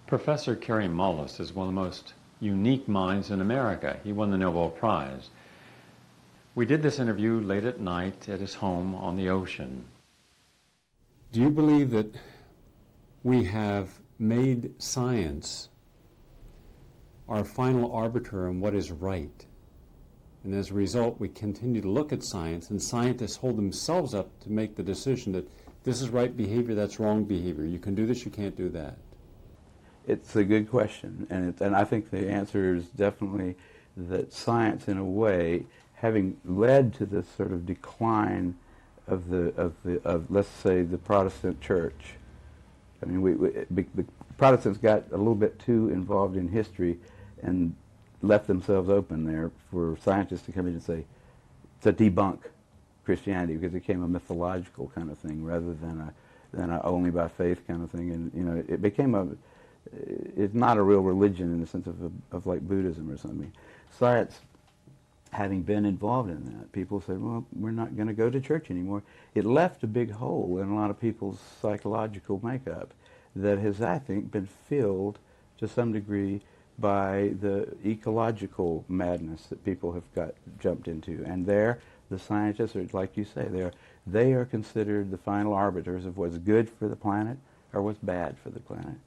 Professor Kary Mullis is one of the most unique minds in America. He won the Nobel Prize. We did this interview late at night at his home on the ocean. Do you believe that we have made science our final arbiter on what is right? And as a result, we continue to look at science, and scientists hold themselves up to make the decision that this is right behavior, that's wrong behavior. You can do this, you can't do that. It's a good question, and I think the answer is definitely that science, in a way, having led to this sort of decline of let's say the Protestant Church. I mean, the Protestants got a little bit too involved in history and left themselves open there for scientists to come in and say, to debunk Christianity, because it became a mythological kind of thing rather than a only by faith kind of thing, and it became it's not a real religion in the sense of like Buddhism or something. Science, having been involved in that, people said, well, we're not going to go to church anymore. It left a big hole in a lot of people's psychological makeup that has, I think, been filled to some degree by the ecological madness that people have got jumped into. And there, the scientists are, like you say, they are considered the final arbiters of what's good for the planet or what's bad for the planet.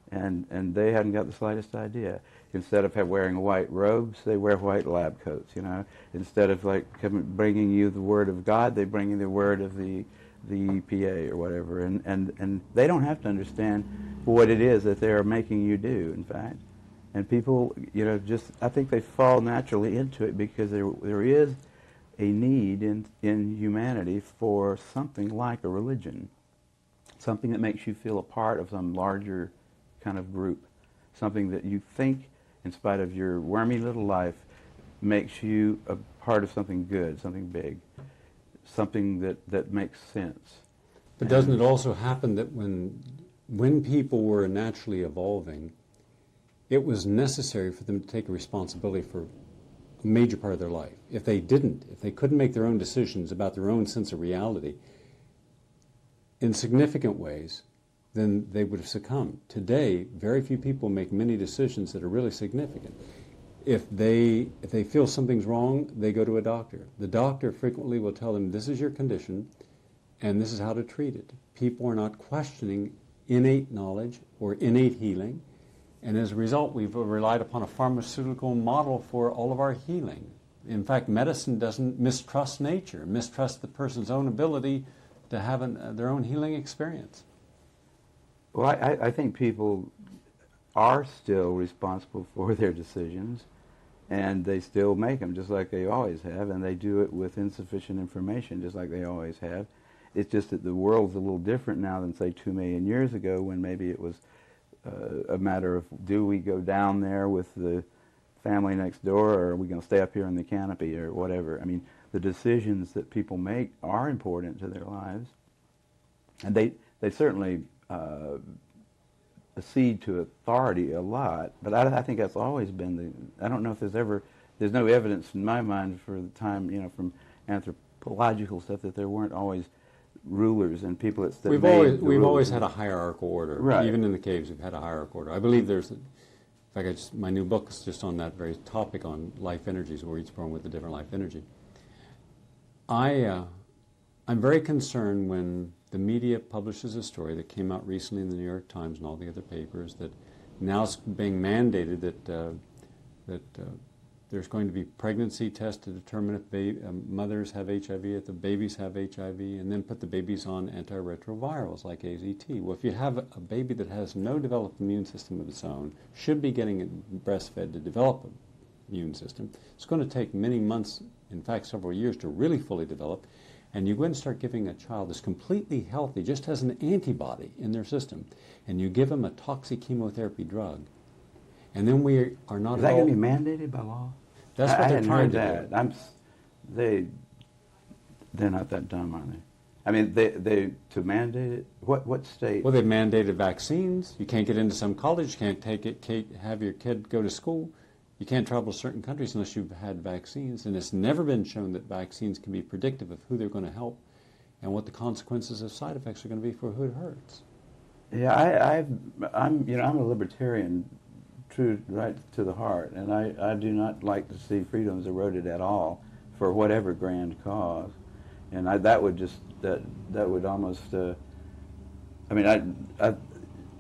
And they hadn't got the slightest idea. Instead of wearing white robes, they wear white lab coats, Instead of bringing you the word of God, they bring you the word of the EPA or whatever. And they don't have to understand what it is that they're making you do, in fact. And people, I think they fall naturally into it because there is a need in humanity for something like a religion, something that makes you feel a part of some larger kind of group, something that you think, in spite of your wormy little life, makes you a part of something good, something big, something that makes sense. But doesn't it also happen that when people were naturally evolving, it was necessary for them to take a responsibility for a major part of their life? If they couldn't make their own decisions about their own sense of reality in significant ways, then they would have succumbed. Today, very few people make many decisions that are really significant. If they feel something's wrong, they go to a doctor. The doctor frequently will tell them, this is your condition, and this is how to treat it. People are not questioning innate knowledge or innate healing, and as a result, we've relied upon a pharmaceutical model for all of our healing. In fact, medicine doesn't mistrust nature, mistrust the person's own ability to have their own healing experience. Well, I think people are still responsible for their decisions, and they still make them just like they always have, and they do it with insufficient information just like they always have. It's just that the world's a little different now than, say, 2 million years ago, when maybe it was a matter of, do we go down there with the family next door, or are we going to stay up here in the canopy, or whatever. I mean, the decisions that people make are important to their lives, and they certainly accede to authority a lot, but I think that's always been I don't know if there's no evidence in my mind for the time, from anthropological stuff, that there weren't always rulers and people that we've always had a hierarchical order. Right. Even in the caves, we've had a hierarchical order. I believe in fact, my new book is just on that very topic, on life energies, where each born with a different life energy. I'm very concerned when the media publishes a story that came out recently in the New York Times and all the other papers, that now it's being mandated that there's going to be pregnancy tests to determine if mothers have HIV, if the babies have HIV, and then put the babies on antiretrovirals like AZT. Well, if you have a baby that has no developed immune system of its own, should be getting breastfed to develop an immune system, it's going to take many months, in fact several years, to really fully develop. And you go and start giving a child that's completely healthy, just has an antibody in their system, and you give them a toxic chemotherapy drug, and then we are not. Is that going to be mandated by law? That's what they're trying to do. They're not that dumb, are they? I mean, they to mandate it. What state? Well, they've mandated vaccines. You can't get into some college. You can't have your kid go to school. You can't travel to certain countries unless you've had vaccines, and it's never been shown that vaccines can be predictive of who they're going to help and what the consequences of side effects are going to be for who it hurts. Yeah, I'm a libertarian, true right to the heart, and I do not like to see freedoms eroded at all for whatever grand cause, and that would almost I mean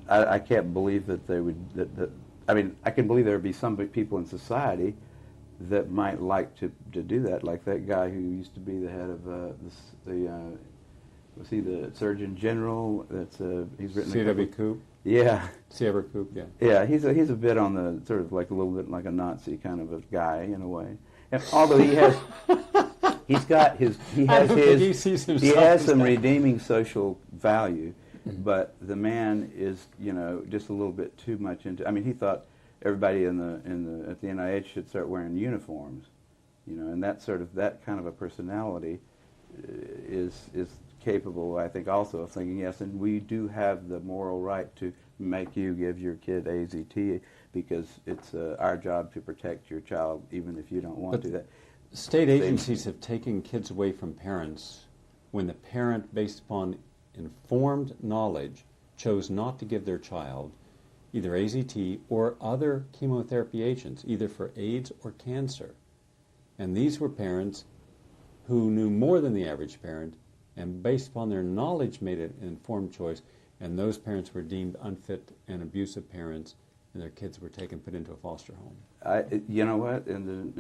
I can't believe that they would I mean I can believe there would be some people in society that might like to do that, like that guy who used to be the head of was he the Surgeon General? He's written C.W. Coop? Yeah. C.W. Coop, yeah. Yeah, he's a bit on the sort of like a little bit like a Nazi kind of a guy in a way. And although he has some redeeming social value, but the man is, just a little bit too much into. I mean, he thought everybody at the NIH should start wearing uniforms, and that kind of a personality is capable, I think, also of thinking, yes, and we do have the moral right to make you give your kid AZT because it's our job to protect your child even if you don't want to. That state agencies have taken kids away from parents when the parent, based upon informed knowledge, chose not to give their child either AZT or other chemotherapy agents, either for AIDS or cancer. And these were parents who knew more than the average parent, and based upon their knowledge made an informed choice, and those parents were deemed unfit and abusive parents, and their kids were put into a foster home. You know what? In the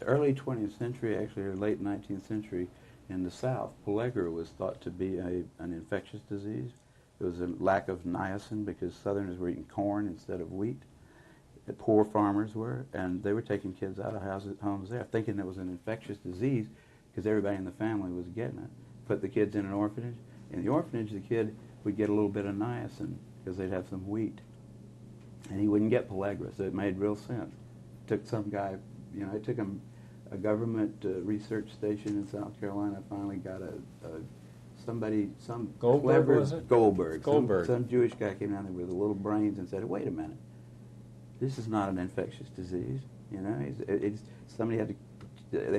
early 20th century, actually, or late 19th century, in the South, pellagra was thought to be an infectious disease. There was a lack of niacin because Southerners were eating corn instead of wheat. The poor farmers were, and they were taking kids out of homes there, thinking it was an infectious disease because everybody in the family was getting it. Put the kids in an orphanage. In the orphanage, the kid would get a little bit of niacin because they'd have some wheat. And he wouldn't get pellagra, so it made real sense. Took some guy, it took him a government research station in South Carolina finally got some Goldberg, clever, was it? Goldberg. Goldberg. Some Jewish guy came down there with little brains and said, wait a minute, this is not an infectious disease. They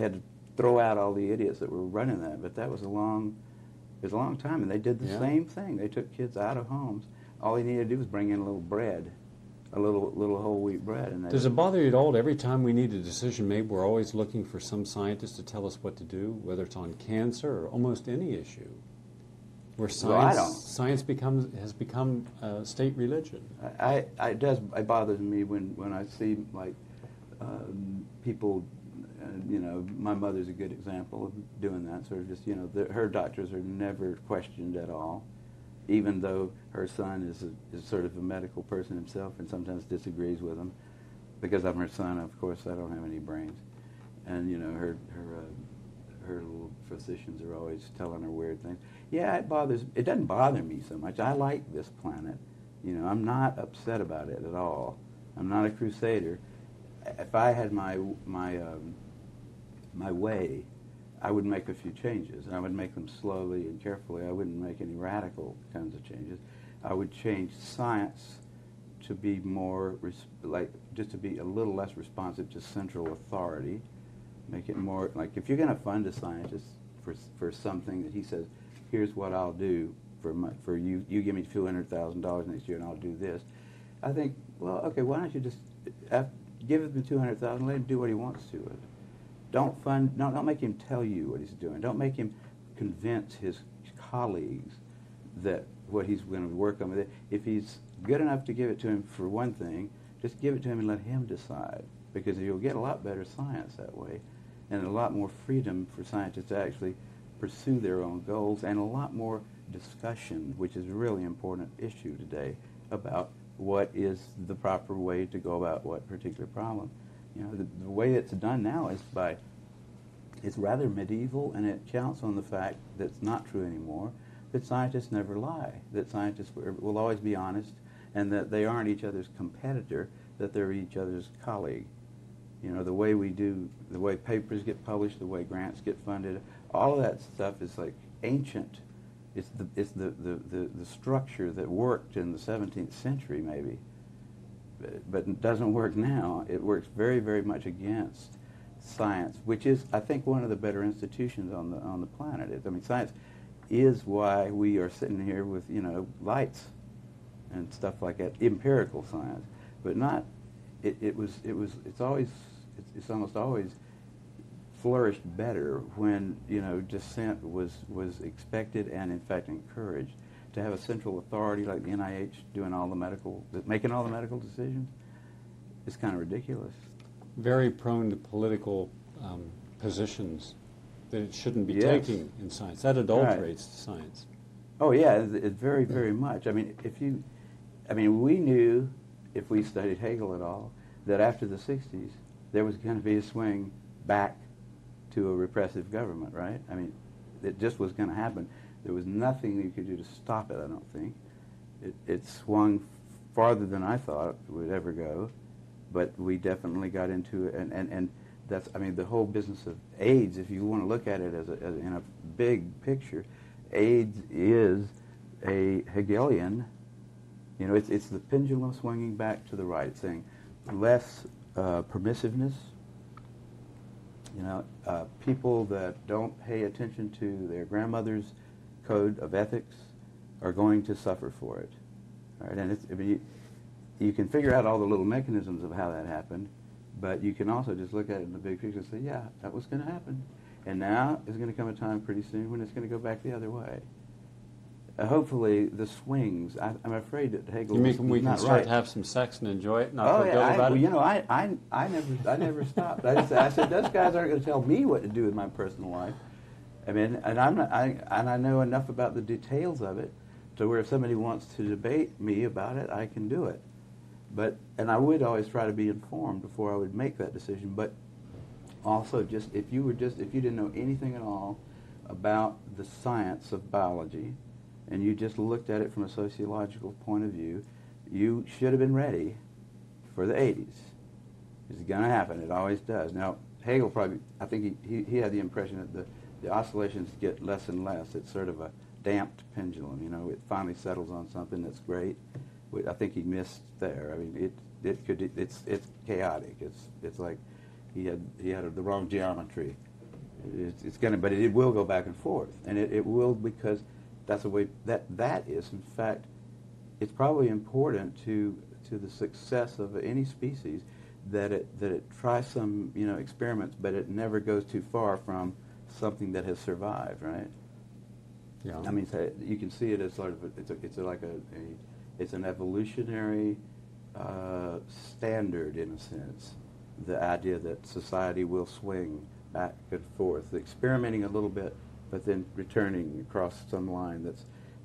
had to throw out all the idiots that were running that, but that was a long time, and they did the same thing. They took kids out of homes. All they needed to do was bring in a little bread, a little whole wheat bread. And does it bother you at all? Every time we need a decision made, we're always looking for some scientist to tell us what to do, whether it's on cancer or almost any issue, where science has become state religion. It bothers me when I see people. My mother's a good example of doing that. Sort of just, her doctors are never questioned at all, even though her son is sort of a medical person himself and sometimes disagrees with him. Because I'm her son, of course, I don't have any brains. And, her little physicians are always telling her weird things. Yeah, it doesn't bother me so much. I like this planet. I'm not upset about it at all. I'm not a crusader. If I had my way, I would make a few changes, and I would make them slowly and carefully. I wouldn't make any radical kinds of changes. I would change science to be more, just to be a little less responsive to central authority. Make it more, if you're going to fund a scientist for something that he says, here's what I'll do for you, you give me $200,000 next year and I'll do this. I think, well, okay, why don't you just give him the $200,000, let him do what he wants to with it. Don't make him tell you what he's doing. Don't make him convince his colleagues that what he's going to work on with it. If he's good enough to give it to him for one thing, just give it to him and let him decide, because you'll get a lot better science that way, and a lot more freedom for scientists to actually pursue their own goals, and a lot more discussion, which is a really important issue today, about what is the proper way to go about what particular problem. The way it's done now is it's rather medieval, and it counts on the fact that it's not true anymore, that scientists never lie, that scientists will always be honest, and that they aren't each other's competitor, that they're each other's colleague. The way papers get published, the way grants get funded, all of that stuff is ancient. It's the structure that worked in the 17th century maybe, but it doesn't work now. It works very, very much against science, which is, I think, one of the better institutions on the planet. Science is why we are sitting here with lights and stuff like that, empirical science, but not. It's almost always flourished better when dissent was expected and in fact encouraged. To have a central authority like the NIH making all the medical decisions is kind of ridiculous. Very prone to political positions that it shouldn't be taking in science. That adulterates science. Oh yeah, it's very, very much. I mean, we knew, if we studied Hegel at all, that after the 60s there was going to be a swing back to a repressive government, right? I mean, it just was going to happen. There was nothing you could do to stop it, I don't think. It swung farther than I thought it would ever go, but we definitely got into it, and that's, I mean, the whole business of AIDS, if you want to look at it as in a big picture, AIDS is a Hegelian, it's the pendulum swinging back to the right, saying less permissiveness, people that don't pay attention to their grandmother's code of ethics are going to suffer for it. All right? And you can figure out all the little mechanisms of how that happened, but you can also just look at it in the big picture and say, yeah, that was going to happen. And now is going to come a time pretty soon when it's going to go back the other way. Hopefully, the swings. I'm afraid that Hegel. You mean we can not start right. to have some sex and enjoy it, not feel guilty about it? I never stopped. I said those guys aren't going to tell me what to do with my personal life. I mean, and I know enough about the details of it to where if somebody wants to debate me about it, I can do it. And I would always try to be informed before I would make that decision. But also, if you didn't know anything at all about the science of biology, and you just looked at it from a sociological point of view, you should have been ready for the 80s. It's going to happen. It always does. Now, Hegel probably, I think he had the impression that the oscillations get less and less. It's sort of a damped pendulum. It finally settles on something that's great. I think he missed there. I mean, it's chaotic. It's like he had the wrong geometry. But it will go back and forth, and it will, because that's the way that is. In fact, it's probably important to the success of any species that it tries some experiments, but it never goes too far from something that has survived, right? Yeah. I mean, you can see it as sort of it's an evolutionary standard in a sense. The idea that society will swing back and forth, experimenting a little bit, but then returning across some line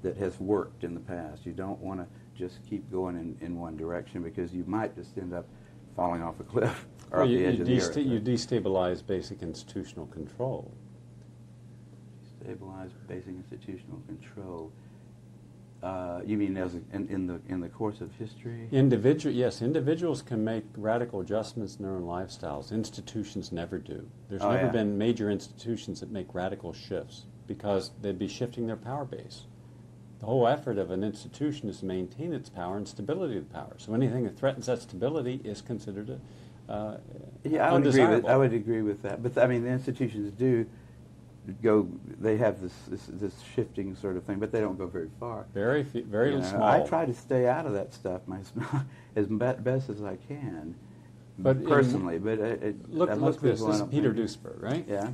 that has worked in the past. You don't want to just keep going in one direction, because you might just end up falling off a cliff or off the edge of the earth. You destabilize basic institutional control. Destabilize basic institutional control. You mean as in the course of history? Individuals can make radical adjustments in their own lifestyles. Institutions never do. There's never been major institutions that make radical shifts, because they'd be shifting their power base. The whole effort of an institution is to maintain its power and stability of the power. So anything that threatens that stability is considered undesirable. I would agree with that. But I mean, the institutions do go. They have this shifting sort of thing, but they don't go very far. Very small. I try to stay out of that stuff as best as I can, but personally. Look this is Peter Duisberg, right? Yeah.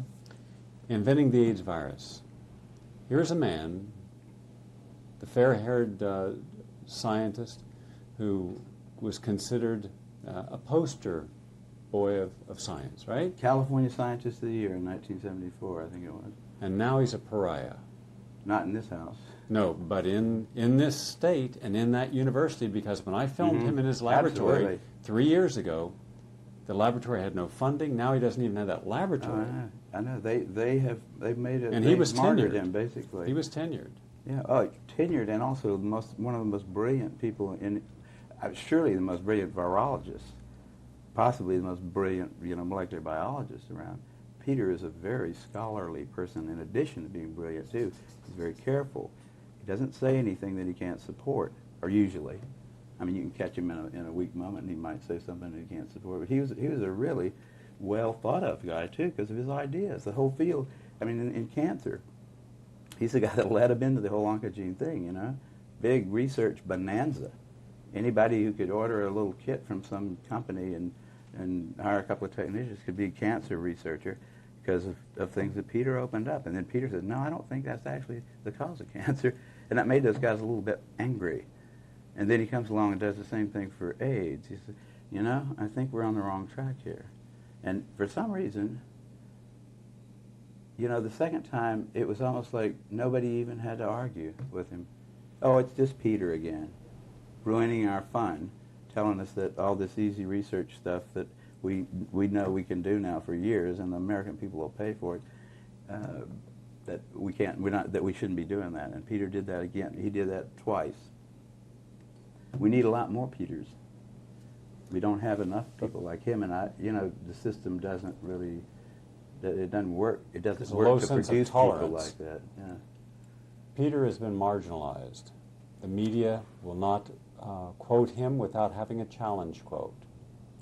Inventing the AIDS virus. Here's a man, the fair-haired scientist, who was considered a poster boy of science, right? California Scientist of the Year in 1974, I think it was. And now he's a pariah. Not in this house. No, but in this state and in that university, because when I filmed him in his laboratory 3 years ago, the laboratory had no funding. Now he doesn't even have that laboratory. I know. They've made it. And he was tenured. Him, basically. He was tenured. Yeah. Oh, tenured, and also one of the most brilliant people surely the most brilliant virologist, possibly the most brilliant molecular biologist around. Peter is a very scholarly person. In addition to being brilliant too, he's very careful. He doesn't say anything that he can't support, or usually. I mean, you can catch him in a weak moment, and he might say something that he can't support. But he was a really well thought of guy too, because of his ideas. The whole field. I mean, in cancer, he's the guy that led him into the whole oncogene thing. big research bonanza. Anybody who could order a little kit from some company and hire a couple of technicians could be a cancer researcher because of things that Peter opened up. And then Peter said, no, I don't think that's actually the cause of cancer. And that made those guys a little bit angry. And then he comes along and does the same thing for AIDS. He said, you know, I think we're on the wrong track here. And for some reason, you know, the second time, it was almost like nobody even had to argue with him. Oh, it's just Peter again, ruining our fun, telling us that all this easy research stuff that we know we can do now for years, and the American people will pay for it, that we shouldn't be doing that. And Peter did that again. He did that twice. We need a lot more Peters. We don't have enough people like him, and the system doesn't really. It doesn't work. It doesn't work to produce people like that. Yeah. Peter has been marginalized. The media will not quote him without having a challenge quote.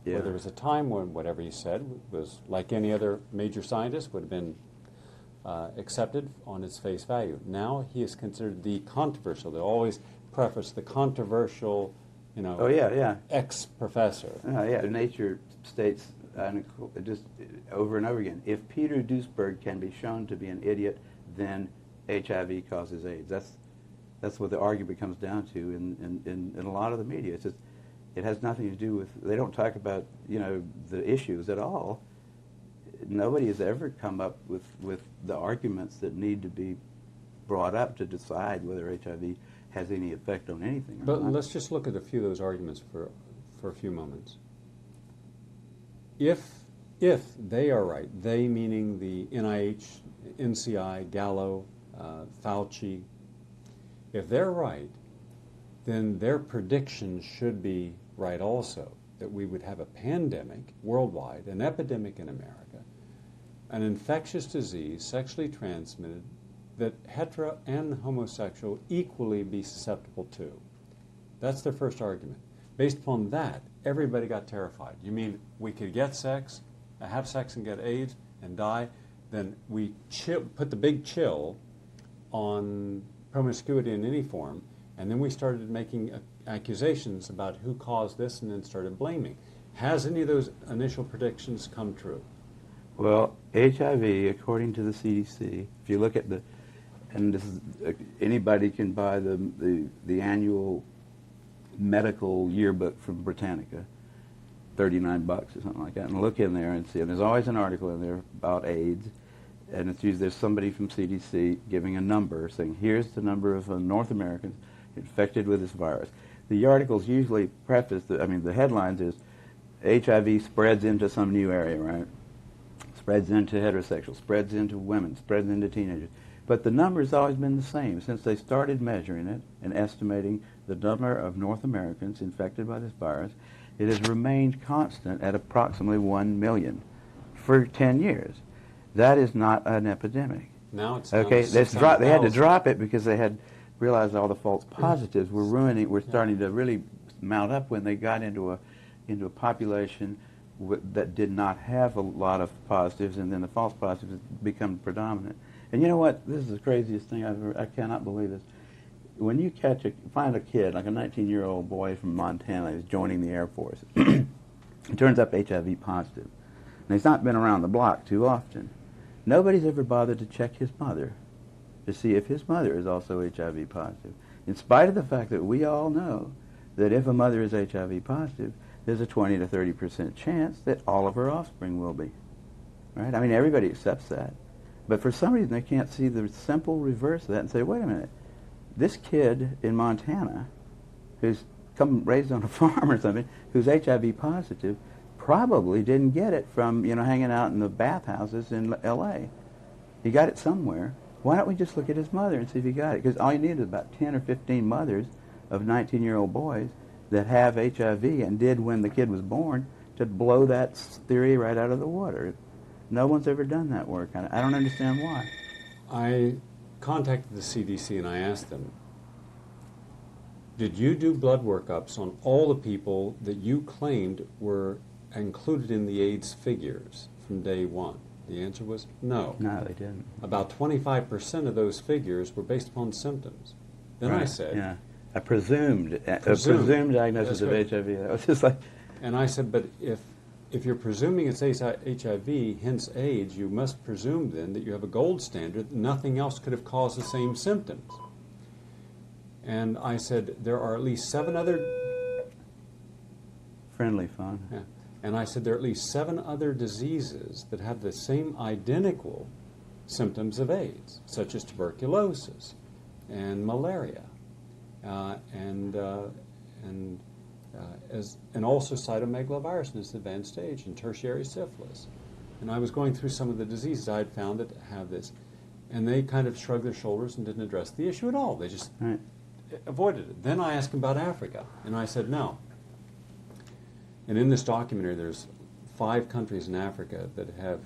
Yeah. Where there was a time when whatever he said was, like any other major scientist, would have been accepted on its face value. Now he is considered the controversial. They always preface the controversial, Oh yeah. ex-professor. Yeah. Nature states just over and over again, if Peter Duesberg can be shown to be an idiot, then HIV causes AIDS. That's what the argument comes down to in a lot of the media. It's just, it has nothing to do with, they don't talk about, the issues at all. Nobody has ever come up with the arguments that need to be brought up to decide whether HIV has any effect on anything. But let's just look at a few of those arguments for a few moments. If they are right, they meaning the NIH, NCI, Gallo, Fauci, if they're right, then their predictions should be right also, that we would have a pandemic worldwide, an epidemic in America, an infectious disease, sexually transmitted, that hetero and homosexual equally be susceptible to. That's their first argument. Based upon that, everybody got terrified. You mean we could get sex, have sex and get AIDS and die? Then we put the big chill on promiscuity in any form, and then we started making accusations about who caused this and then started blaming. Has any of those initial predictions come true? Well, HIV, according to the CDC, if you look at and this is, anybody can buy the annual medical yearbook from Britannica, $39 or something like that, and look in there and see. And there's always an article in there about AIDS, and it's usually there's somebody from CDC giving a number, saying here's the number of North Americans infected with this virus. The articles usually preface, the headlines is HIV spreads into some new area, right? Spreads into heterosexuals, spreads into women, spreads into teenagers. But the number's always been the same since they started measuring it and estimating the number of North Americans infected by this virus. It has remained constant at approximately 1 million for 10 years. That is not an epidemic. Now it's okay. They had to drop it because they had realized all the false positives were starting to really mount up when they got into a population that did not have a lot of positives, and then the false positives become predominant. And you know what? This is the craziest thing I cannot believe this. When you find a kid, like a 19-year-old boy from Montana who's joining the Air Force, he turns up HIV positive. And he's not been around the block too often. Nobody's ever bothered to check his mother to see if his mother is also HIV positive, in spite of the fact that we all know that if a mother is HIV positive, there's a 20 to 30% chance that all of her offspring will be. Right? I mean, everybody accepts that. But for some reason, they can't see the simple reverse of that and say, wait a minute, this kid in Montana who's raised on a farm or something, who's HIV positive, probably didn't get it from, hanging out in the bathhouses in L.A. He got it somewhere. Why don't we just look at his mother and see if he got it? Because all you need is about 10 or 15 mothers of 19-year-old boys that have HIV and did when the kid was born to blow that theory right out of the water. No one's ever done that work. I don't understand why. I contacted the CDC and I asked them, did you do blood workups on all the people that you claimed were included in the AIDS figures from day one? The answer was no. No, they didn't. About 25% of those figures were based upon symptoms. Then right. I said, yeah. A presumed diagnosis of HIV. That was just like... And I said, but if you're presuming it's HIV, hence AIDS, you must presume then that you have a gold standard. Nothing else could have caused the same symptoms. And I said, there are at least 7 other... Friendly fun. Yeah. And I said, there are at least 7 other diseases that have the same identical symptoms of AIDS, such as tuberculosis and malaria, and also cytomegalovirus in its advanced stage, and tertiary syphilis. And I was going through some of the diseases I had found that have this, and they kind of shrugged their shoulders and didn't address the issue at all. They just avoided it. Then I asked them about Africa, and I said, no. And in this documentary, there's 5 countries in Africa that have,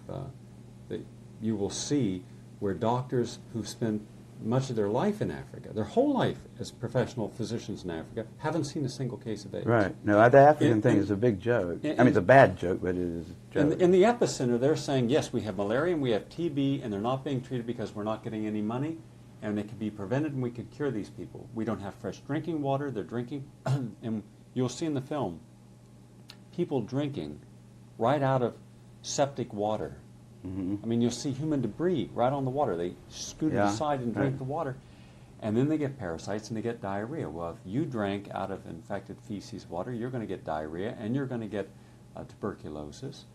that you will see where doctors who've spent much of their life in Africa, their whole life as professional physicians in Africa, haven't seen a single case of AIDS. Right. No, the African thing is a big joke. I mean, it's a bad joke, but it is a joke. In the epicenter, they're saying, yes, we have malaria and we have TB, and they're not being treated because we're not getting any money, and it can be prevented and we could cure these people. We don't have fresh drinking water. They're drinking, and you'll see in the film, people drinking right out of septic water. Mm-hmm. I mean, you'll see human debris right on the water. They scoot it aside and drink the water. And then they get parasites and they get diarrhea. Well, if you drank out of infected feces water, you're going to get diarrhea and you're going to get tuberculosis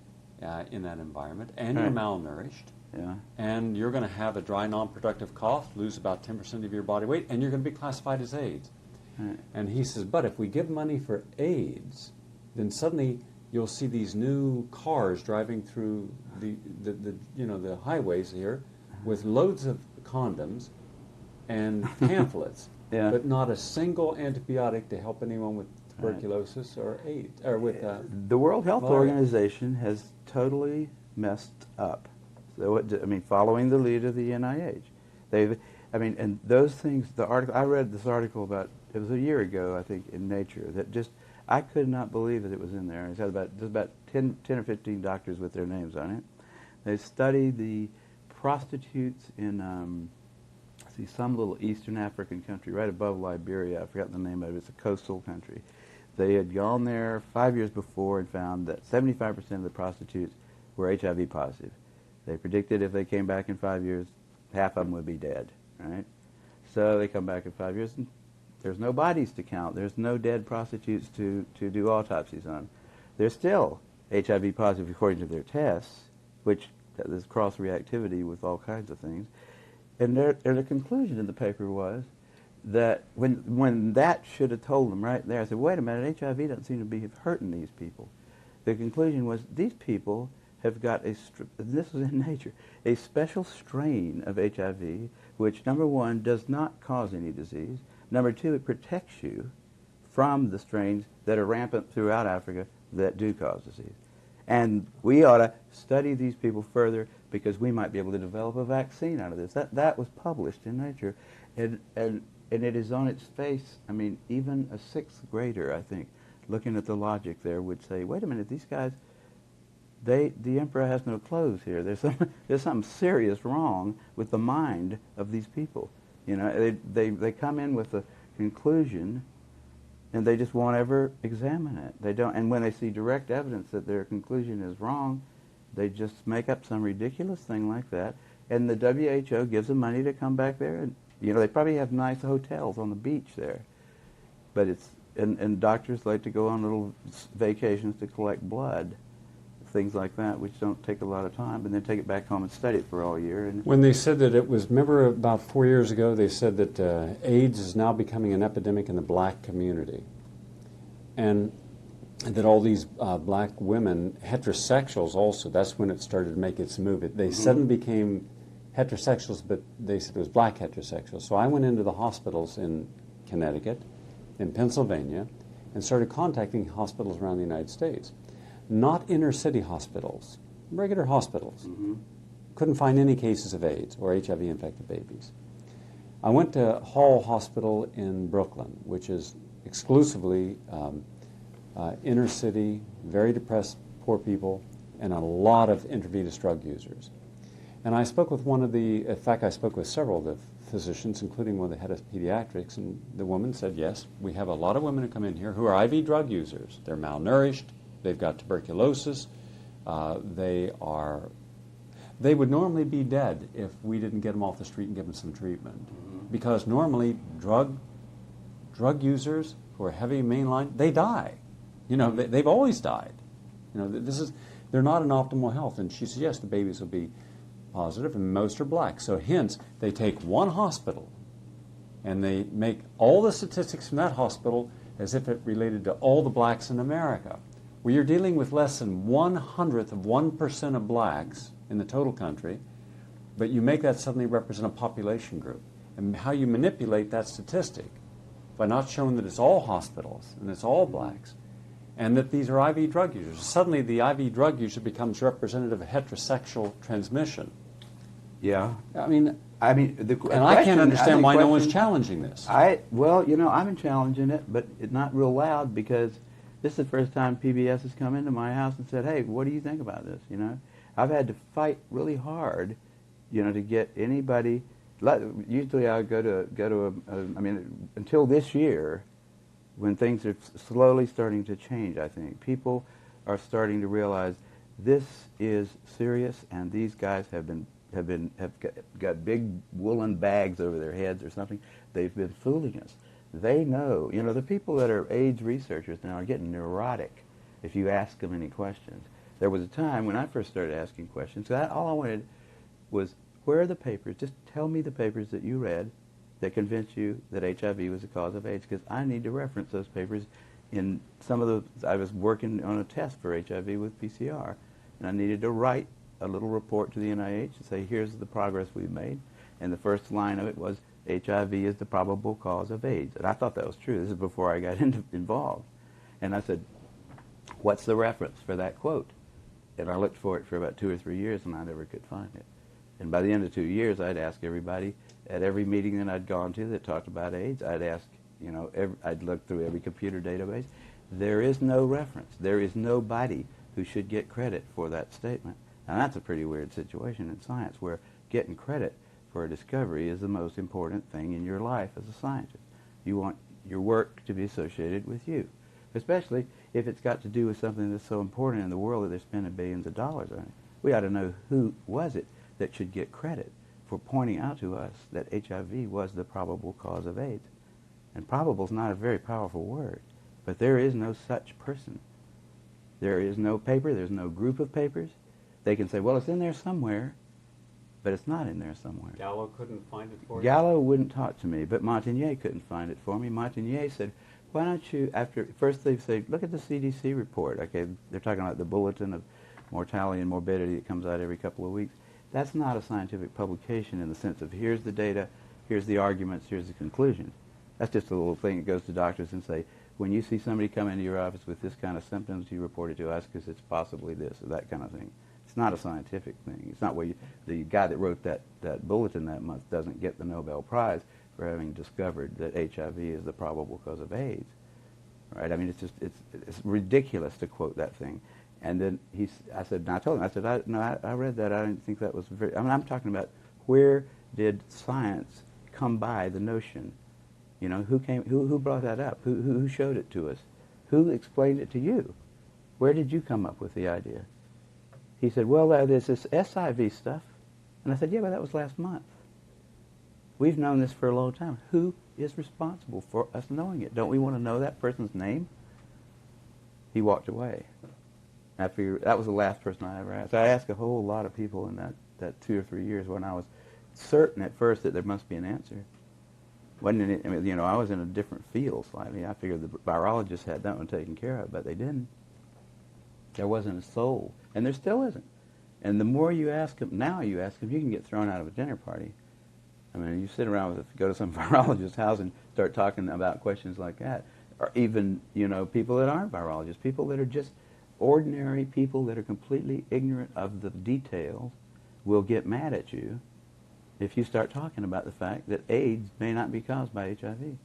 in that environment. And you're malnourished. Yeah. And you're going to have a dry, non-productive cough, lose about 10% of your body weight, and you're going to be classified as AIDS. Right. And he says, but if we give money for AIDS, then suddenly you'll see these new cars driving through the highways here with loads of condoms and pamphlets, but not a single antibiotic to help anyone with tuberculosis or AIDS or with the World Health malaria. Organization has totally messed up. So following the lead of the NIH, and those things. The article I read, this article about, it was a year ago, I think, in Nature, that just. I could not believe that it was in there. It had about 10 or 15 doctors with their names on it. They studied the prostitutes in some little Eastern African country right above Liberia. I forgot the name of it. It's a coastal country. They had gone there 5 years before and found that 75% of the prostitutes were HIV positive. They predicted if they came back in 5 years, half of them would be dead, right? So they come back in 5 years and there's no bodies to count. There's no dead prostitutes to do autopsies on. They're still HIV positive according to their tests, which there's cross-reactivity with all kinds of things. And the conclusion in the paper was that when that should have told them right there, I said, wait a minute, HIV doesn't seem to be hurting these people. The conclusion was these people have got this was in Nature, a special strain of HIV, which, number one, does not cause any disease. Number 2, it protects you from the strains that are rampant throughout Africa that do cause disease. And we ought to study these people further because we might be able to develop a vaccine out of this. That was published in Nature. And it is on its face. I mean, even a 6th grader, I think, looking at the logic there, would say, wait a minute, these guys, the emperor has no clothes here. There's something serious wrong with the mind of these people. You know, they come in with a conclusion, and they just won't ever examine it. They don't, and when they see direct evidence that their conclusion is wrong, they just make up some ridiculous thing like that. And the WHO gives them money to come back there, and they probably have nice hotels on the beach there. But and doctors like to go on little vacations to collect blood. Things like that, which don't take a lot of time, and then take it back home and study it for all year. And when they said that it was, remember about 4 years ago, they said that AIDS is now becoming an epidemic in the black community, and that all these black women, heterosexuals also, that's when it started to make its move. They suddenly became heterosexuals, but they said it was black heterosexuals. So I went into the hospitals in Connecticut, in Pennsylvania, and started contacting hospitals around the United States. Not inner-city hospitals, regular hospitals. Couldn't find any cases of AIDS or HIV-infected babies. I went to Hall Hospital in Brooklyn, which is exclusively inner-city, very depressed, poor people, and a lot of intravenous drug users. And I spoke with in fact, I spoke with several of the physicians, including one of the head of pediatrics, and the woman said, yes, we have a lot of women who come in here who are IV drug users. They're malnourished, they've got tuberculosis, they would normally be dead if we didn't get them off the street and give them some treatment. Mm-hmm. Because normally drug users who are heavy mainline, they die. You know, they've always died. You know, they're not in optimal health. And she said, yes, the babies will be positive, and most are black. So hence, they take one hospital, and they make all the statistics from that hospital as if it related to all the blacks in America. Well, you're dealing with less than 1/100th of 1% of blacks in the total country, but you make that suddenly represent a population group. And how you manipulate that statistic by not showing that it's all hospitals and it's all blacks, and that these are IV drug users. Suddenly the IV drug user becomes representative of heterosexual transmission. Yeah. I mean, and I can't understand why no one's challenging this. Well, you know, I've been challenging it, but it's not real loud, because this is the first time PBS has come into my house and said, hey, what do you think about this, you know? I've had to fight really hard, you know, to get anybody. Usually I go to until this year, when things are slowly starting to change, I think people are starting to realize this is serious, and these guys have got big woolen bags over their heads or something. They've been fooling us. They know, you know, the people that are AIDS researchers now are getting neurotic if you ask them any questions. There was a time when I first started asking questions, all I wanted was, where are the papers? Just tell me the papers that you read that convinced you that HIV was the cause of AIDS, because I need to reference those papers in some of the, I was working on a test for HIV with PCR, and I needed to write a little report to the NIH and say, here's the progress we've made. And the first line of it was, HIV is the probable cause of AIDS. And I thought that was true. This is before I got involved. And I said, what's the reference for that quote? And I looked for it for about 2 or 3 years, and I never could find it. And by the end of 2 years, I'd ask everybody at every meeting that I'd gone to that talked about AIDS, I'd ask, you know, I'd look through every computer database. There is no reference. There is nobody who should get credit for that statement. And that's a pretty weird situation in science, where getting credit for a discovery is the most important thing in your life as a scientist. You want your work to be associated with you, especially if it's got to do with something that's so important in the world that they're spending billions of dollars on it. We ought to know who was it that should get credit for pointing out to us that HIV was the probable cause of AIDS. And probable is not a very powerful word, but there is no such person. There is no paper, there's no group of papers. They can say, well, it's in there somewhere, but it's not in there somewhere. Gallo couldn't find it for you? Gallo wouldn't talk to me, but Montagnier couldn't find it for me. Montagnier said, why don't you, first they say, look at the CDC report. Okay, they're talking about the bulletin of mortality and morbidity that comes out every couple of weeks. That's not a scientific publication in the sense of, here's the data, here's the arguments, here's the conclusions. That's just a little thing that goes to doctors and say, when you see somebody come into your office with this kind of symptoms, you report it to us because it's possibly this or that kind of thing. It's not a scientific thing. It's not where the guy that wrote that bulletin that month doesn't get the Nobel Prize for having discovered that HIV is the probable cause of AIDS. Right? I mean, it's ridiculous to quote that thing. And then I told him, I read that. I didn't think that was I'm talking about, where did science come by the notion? You know, who brought that up? Who showed it to us? Who explained it to you? Where did you come up with the idea? He said, well, there's this SIV stuff. And I said, yeah, but that was last month. We've known this for a long time. Who is responsible for us knowing it? Don't we want to know that person's name? He walked away. I figured that was the last person I ever asked. So I asked a whole lot of people in that 2 or 3 years when I was certain at first that there must be an answer. Wasn't it? I mean, you know, I was in a different field slightly. I figured the virologists had that one taken care of, but they didn't. There wasn't a soul, and there still isn't. And the more you ask them, you can get thrown out of a dinner party. I mean, you sit around go to some virologist's house and start talking about questions like that, or even, you know, people that aren't virologists, people that are just ordinary people that are completely ignorant of the details will get mad at you if you start talking about the fact that AIDS may not be caused by HIV.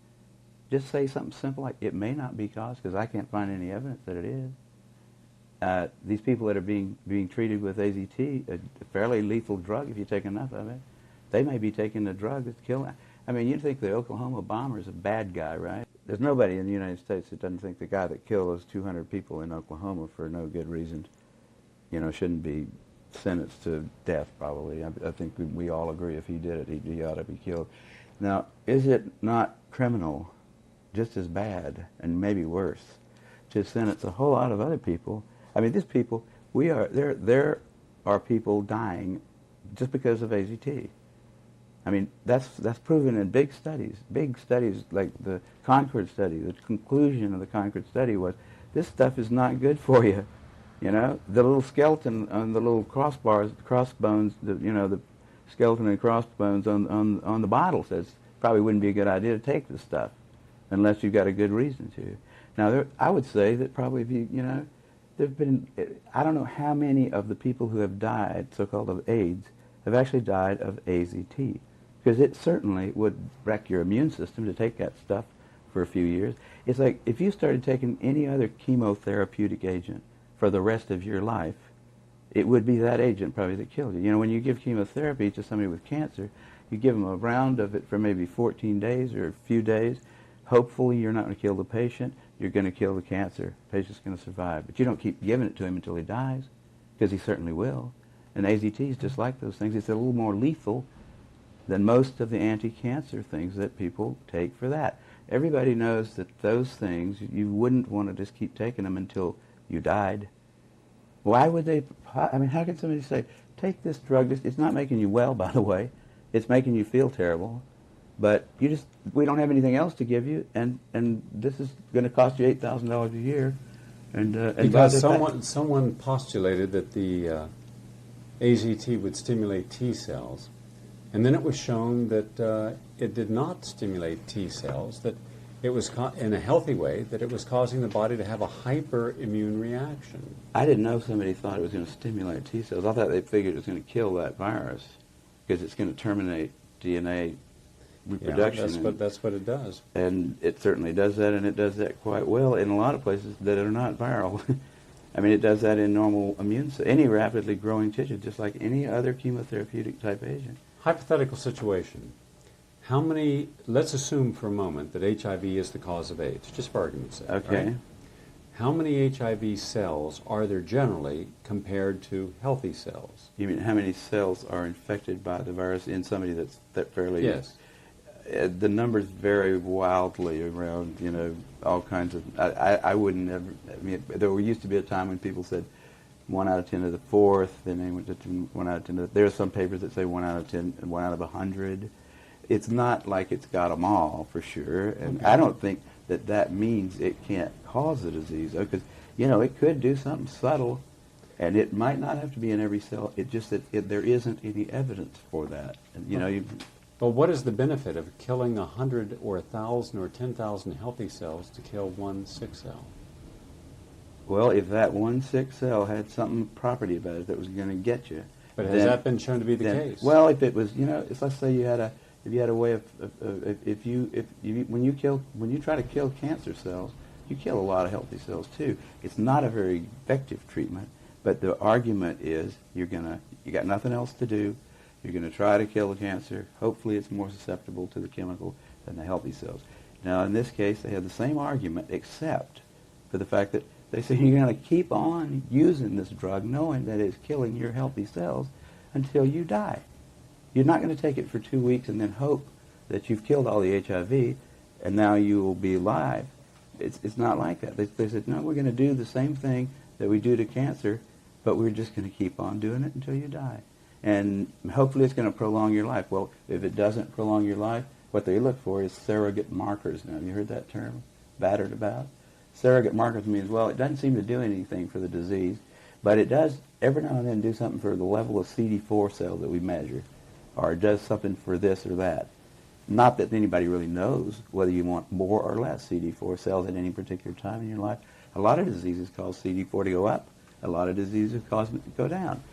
Just say something simple like, it may not be caused because I can't find any evidence that it is. these people that are being treated with AZT, a fairly lethal drug if you take enough of it, they may be taking a drug that's killing. I mean, you'd think the Oklahoma bomber is a bad guy, right? There's nobody in the United States that doesn't think the guy that killed those 200 people in Oklahoma for no good reason, shouldn't be sentenced to death, probably. I think we all agree if he did it, he ought to be killed. Now, is it not criminal, just as bad, and maybe worse, to sentence a whole lot of other people? I mean, these people, there are people dying just because of AZT. I mean, that's proven in big studies like the Concord study. The conclusion of the Concord study was, this stuff is not good for you. The little skeleton on the little crossbones, the skeleton and crossbones on the bottle says probably wouldn't be a good idea to take this stuff unless you've got a good reason to. Now, I would say that probably, there've been, I don't know how many of the people who have died, so-called of AIDS, have actually died of AZT. Because it certainly would wreck your immune system to take that stuff for a few years. It's like if you started taking any other chemotherapeutic agent for the rest of your life, it would be that agent probably that killed you. When you give chemotherapy to somebody with cancer, you give them a round of it for maybe 14 days or a few days. Hopefully you're not going to kill the patient. You're going to kill the cancer. The patient's going to survive. But you don't keep giving it to him until he dies, because he certainly will. And AZT is just like those things. It's a little more lethal than most of the anti-cancer things that people take for that. Everybody knows that those things, you wouldn't want to just keep taking them until you died. Why would they? I mean, how can somebody say, take this drug? It's not making you well, by the way. It's making you feel terrible. But we don't have anything else to give you, and this is going to cost you $8,000 a year. Because someone postulated that the AZT would stimulate T cells. And then it was shown that it did not stimulate T cells, that it was, in a healthy way, that it was causing the body to have a hyperimmune reaction. I didn't know somebody thought it was going to stimulate T cells. I thought they figured it was going to kill that virus because it's going to terminate DNA reproduction. Yeah, that's what it does. And it certainly does that, and it does that quite well in a lot of places that are not viral. I mean, it does that in normal any rapidly growing tissue, just like any other chemotherapeutic type agent. Hypothetical situation. Let's assume for a moment that HIV is the cause of AIDS, just for argument's sake. Okay. Right? How many HIV cells are there generally compared to healthy cells? You mean how many cells are infected by the virus in somebody that fairly... Yes. The numbers vary wildly around, all kinds of... I wouldn't ever... I mean, there used to be a time when people said 1 out of 10 to the fourth, then they went to 1 out of 10 to the... There are some papers that say 1 out of 10 and 1 out of 100. It's not like it's got them all, for sure. And okay. I don't think that means it can't cause the disease, though, because, it could do something subtle, and it might not have to be in every cell. It's just that there isn't any evidence for that. And, But what is the benefit of killing 100 or 1,000 or 10,000 healthy cells to kill one sick cell? Well, if that one sick cell had some property about it that was going to get you. But has that been shown to be the case? Well, if it was, let's say you had a way of when you try to kill cancer cells, you kill a lot of healthy cells too. It's not a very effective treatment, but the argument is you got nothing else to do. You're going to try to kill the cancer. Hopefully it's more susceptible to the chemical than the healthy cells. Now, in this case, they have the same argument, except for the fact that they say you're going to keep on using this drug knowing that it's killing your healthy cells until you die. You're not going to take it for 2 weeks and then hope that you've killed all the HIV and now you will be alive. It's not like that. They said, no, we're going to do the same thing that we do to cancer, but we're just going to keep on doing it until you die. And hopefully it's going to prolong your life. Well, if it doesn't prolong your life, what they look for is surrogate markers. Now, have you heard that term battered about? Surrogate markers means, well, it doesn't seem to do anything for the disease, but it does every now and then do something for the level of CD4 cells that we measure, or it does something for this or that. Not that anybody really knows whether you want more or less CD4 cells at any particular time in your life. A lot of diseases cause CD4 to go up. A lot of diseases cause it to go down.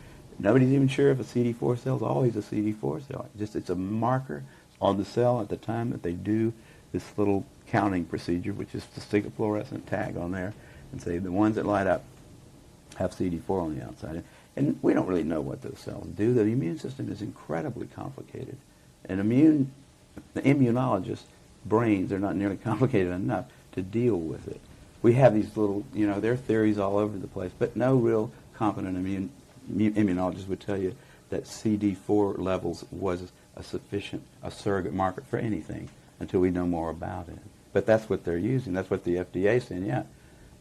Nobody's even sure if a CD4 cell is always a CD4 cell. It's a marker on the cell at the time that they do this little counting procedure, which is to stick a fluorescent tag on there and say the ones that light up have CD4 on the outside. And we don't really know what those cells do. The immune system is incredibly complicated. And the immunologists' brains are not nearly complicated enough to deal with it. We have these little, there are theories all over the place, but no real competent immunologist would tell you that CD4 levels was a surrogate marker for anything until we know more about it. But that's what they're using. That's what the FDA is saying. Yeah,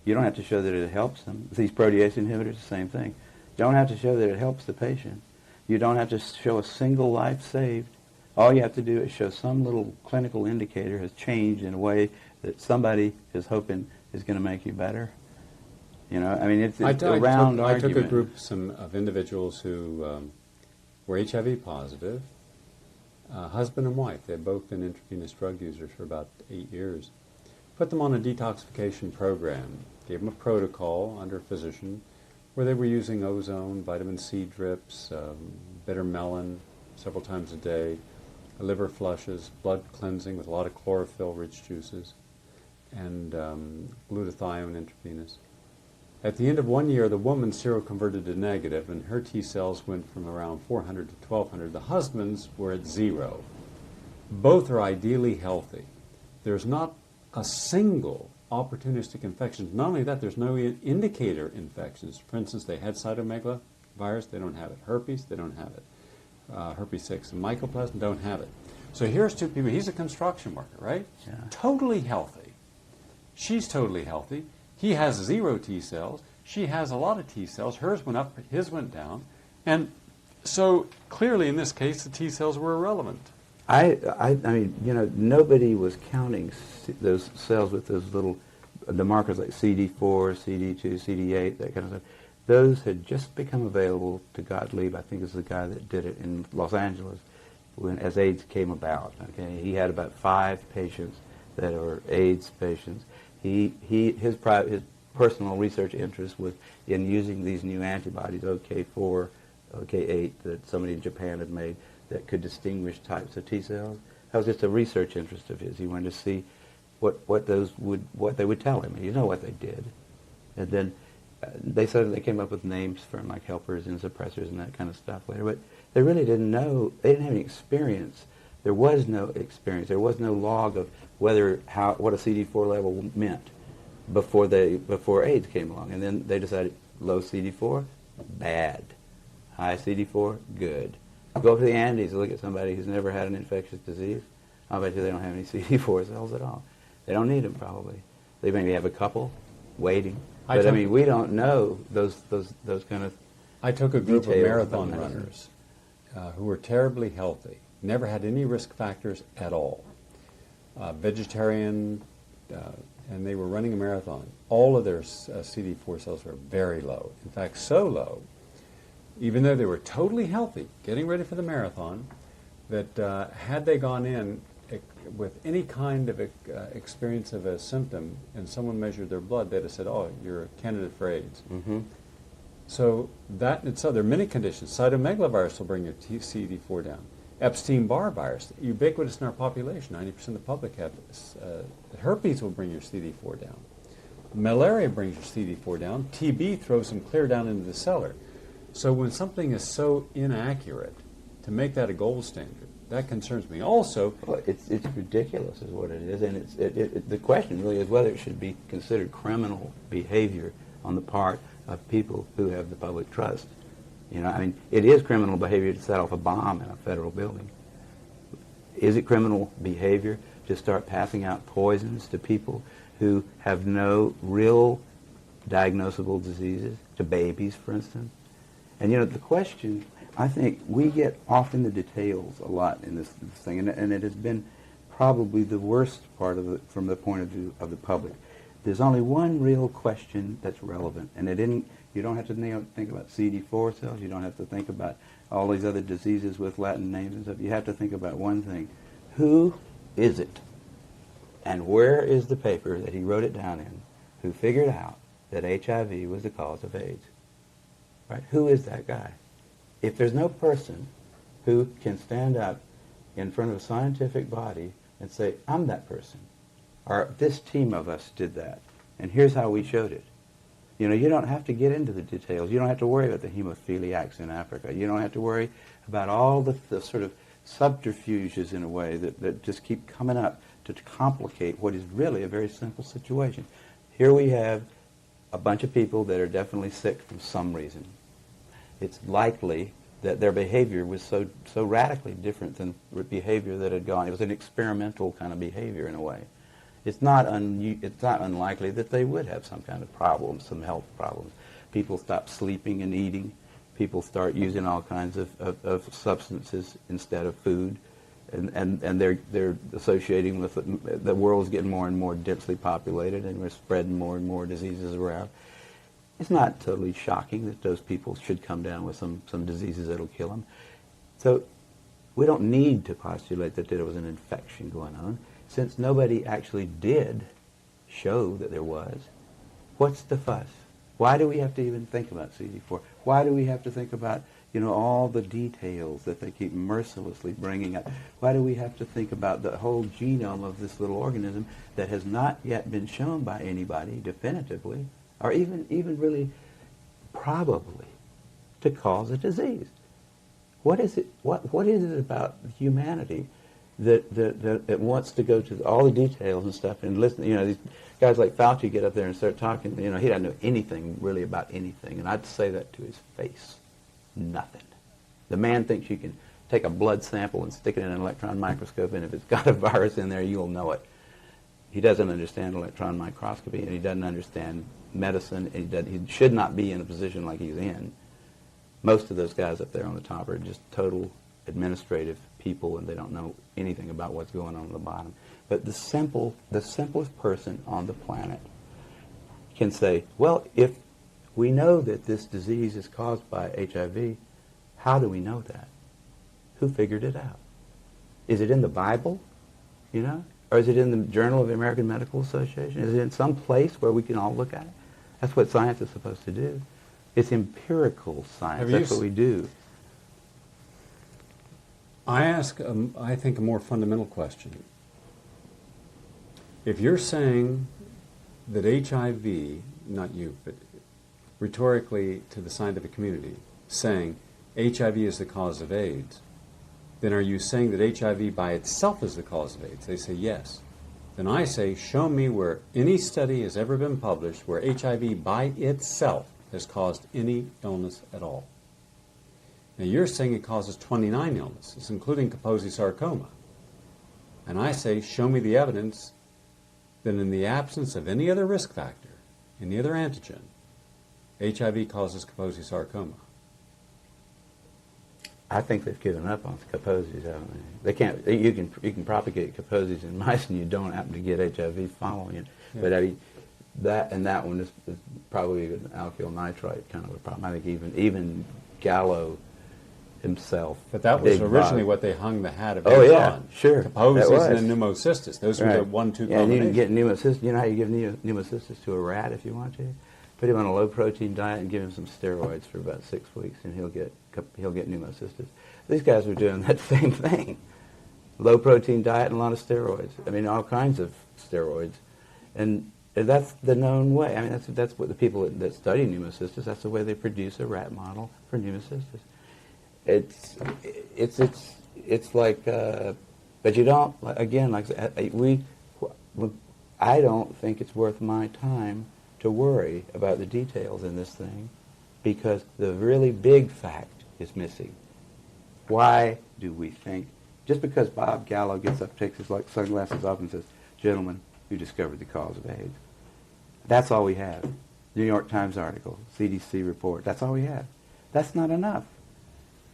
you don't have to show that it helps them. These protease inhibitors, the same thing. You don't have to show that it helps the patient. You don't have to show a single life saved. All you have to do is show some little clinical indicator has changed in a way that somebody is hoping is going to make you better. It's a round argument. I took a group of individuals who were HIV positive, husband and wife. They had both been intravenous drug users for about 8 years. Put them on a detoxification program. Gave them a protocol under a physician where they were using ozone, vitamin C drips, bitter melon several times a day, liver flushes, blood cleansing with a lot of chlorophyll-rich juices, and glutathione intravenous. At the end of 1 year, the woman seroconverted to negative, and her T cells went from around 400 to 1,200. The husband's were at 0. Both are ideally healthy. There's not a single opportunistic infection. Not only that, there's no indicator infections. For instance, they had cytomegalovirus, they don't have it. Herpes, they don't have it. Herpes 6 and mycoplasma don't have it. So here's two people. He's a construction worker, right? Yeah. Totally healthy. She's totally healthy. He has 0 T cells. She has a lot of T cells. Hers went up, his went down. And so clearly in this case, the T cells were irrelevant. Nobody was counting those cells with those the markers like CD4, CD2, CD8, that kind of stuff. Those had just become available to Gottlieb, I think is the guy that did it in Los Angeles, as AIDS came about. Okay, he had about 5 patients that were AIDS patients. His personal research interest was in using these new antibodies, OK4, OK8, that somebody in Japan had made that could distinguish types of T cells. That was just a research interest of his. He wanted to see what they would tell him. You know what they did, and then they came up with names for them, like helpers and suppressors and that kind of stuff later. But they really didn't know. They didn't have any experience. There was no experience. There was no log of what a CD4 level meant before AIDS came along. And then they decided low CD4, bad. High CD4, good. Go up to the Andes and look at somebody who's never had an infectious disease. I'll bet you they don't have any CD4 cells at all. They don't need them, probably. They maybe have a couple waiting. But we don't know those kind of. I took a group of marathon runners who were terribly healthy, never had any risk factors at all, vegetarian, and they were running a marathon. All of their CD4 cells were very low. In fact, so low, even though they were totally healthy, getting ready for the marathon, that had they gone in with any kind of experience of a symptom and someone measured their blood, they'd have said, oh, you're a candidate for AIDS. Mm-hmm. So there are many conditions. Cytomegalovirus will bring your CD4 down. Epstein-Barr virus, ubiquitous in our population, 90% of the public have this. Herpes will bring your CD4 down. Malaria brings your CD4 down. TB throws them clear down into the cellar. So when something is so inaccurate, to make that a gold standard, that concerns me. Also, well, it's ridiculous, is what it is, and the question really is whether it should be considered criminal behavior on the part of people who have the public trust. It is criminal behavior to set off a bomb in a federal building. Is it criminal behavior to start passing out poisons to people who have no real diagnosable diseases, to babies, for instance? And the question, I think we get off in the details a lot in this thing, and it has been probably the worst part of it from the point of view of the public. There's only one real question that's relevant, and you don't have to think about CD4 cells, you don't have to think about all these other diseases with Latin names and stuff. You have to think about one thing. Who is it? And where is the paper that he wrote it down in who figured out that HIV was the cause of AIDS? Right? Who is that guy? If there's no person who can stand up in front of a scientific body and say, I'm that person, or this team of us did that, and here's how we showed it, You know, you don't have to get into the details. You don't have to worry about the hemophiliacs in Africa. You don't have to worry about all the sort of subterfuges, in a way, that just keep coming up to complicate what is really a very simple situation. Here we have a bunch of people that are definitely sick for some reason. It's likely that their behavior was so radically different than the behavior that had gone. It was an experimental kind of behavior, in a way. It's not unlikely that they would have some kind of problems, some health problems. People stop sleeping and eating. People start using all kinds of substances instead of food, and they're associating with the world is getting more and more densely populated, and we're spreading more and more diseases around. It's not totally shocking that those people should come down with some diseases that'll kill them. So we don't need to postulate that there was an infection going on, since nobody actually did show that there was. What's the fuss? Why do we have to even think about CD4? Why do we have to think about, you know, all the details that they keep mercilessly bringing up? Why do we have to think about the whole genome of this little organism that has not yet been shown by anybody definitively, or even really probably, to cause a disease? What is it? What is it about humanity that wants to go to all the details and stuff and listen? You know, these guys like Fauci get up there and start talking. You know, he doesn't know anything really about anything, and I'd say that to his face. Nothing. The man thinks you can take a blood sample and stick it in an electron microscope, and if it's got a virus in there, you'll know it. He doesn't understand electron microscopy, and he doesn't understand medicine, and he should not be in a position like he's in. Most of those guys up there on the top are just total administrative people, and they don't know anything about what's going on the bottom. But the simplest person on the planet can say, well, if we know that this disease is caused by HIV, how do we know that? Who figured it out? Is it in the Bible, you know? Or is it in the Journal of the American Medical Association? Is it in some place where we can all look at it? That's what science is supposed to do. It's empirical science. That's what we do. I ask, I think, a more fundamental question. If you're saying that HIV, not you, but rhetorically to the scientific community, saying HIV is the cause of AIDS, then are you saying that HIV by itself is the cause of AIDS? They say yes. Then I say, show me where any study has ever been published where HIV by itself has caused any illness at all. Now you're saying it causes 29 illnesses, including Kaposi sarcoma. And I say, show me the evidence that in the absence of any other risk factor, any other antigen, HIV causes Kaposi sarcoma. I think they've given up on Kaposi's, haven't they? They can't. You can propagate Kaposi's in mice, and you don't happen to get HIV following it. Yeah. But I mean, that one is probably an alkyl nitrite kind of a problem. I think even Gallo himself. But that was originally what they hung the hat of AIDS on. Oh yeah, sure. Kaposi's and then pneumocystis. Those were the 1-2 combinations. And you can get pneumocystis. You know how you give pneumocystis to a rat if you want to? Put him on a low-protein diet and give him some steroids for about 6 weeks, and he'll get pneumocystis. These guys were doing that same thing. Low-protein diet and a lot of steroids. I mean, all kinds of steroids. And that's the known way. I mean, that's what the people that study pneumocystis, that's the way they produce a rat model for pneumocystis. It's like, but you don't, again, like I don't think it's worth my time to worry about the details in this thing, because the really big fact is missing. Why do we think, just because Bob Gallo gets up, takes his sunglasses off and says, gentlemen, you discovered the cause of AIDS. That's all we have. New York Times article, CDC report, that's all we have. That's not enough.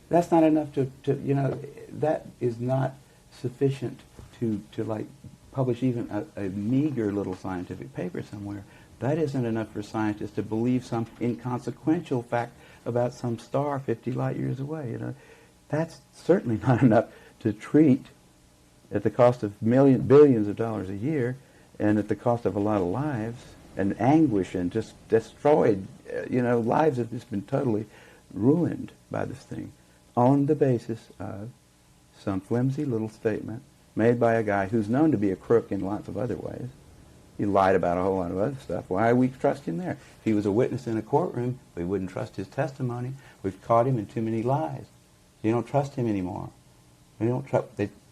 That's not enough to that is not sufficient to like publish even a meager little scientific paper somewhere. That isn't enough for scientists to believe some inconsequential fact about some star 50 light years away. You know, that's certainly not enough to treat at the cost of billions of dollars a year, and at the cost of a lot of lives and anguish and just destroyed. Lives have just been totally ruined by this thing, on the basis of some flimsy little statement made by a guy who's known to be a crook in lots of other ways, He lied about a whole lot of other stuff. Why do we trust him there? If he was a witness in a courtroom, we wouldn't trust his testimony. We've caught him in too many lies. You don't trust him anymore. We don't trust.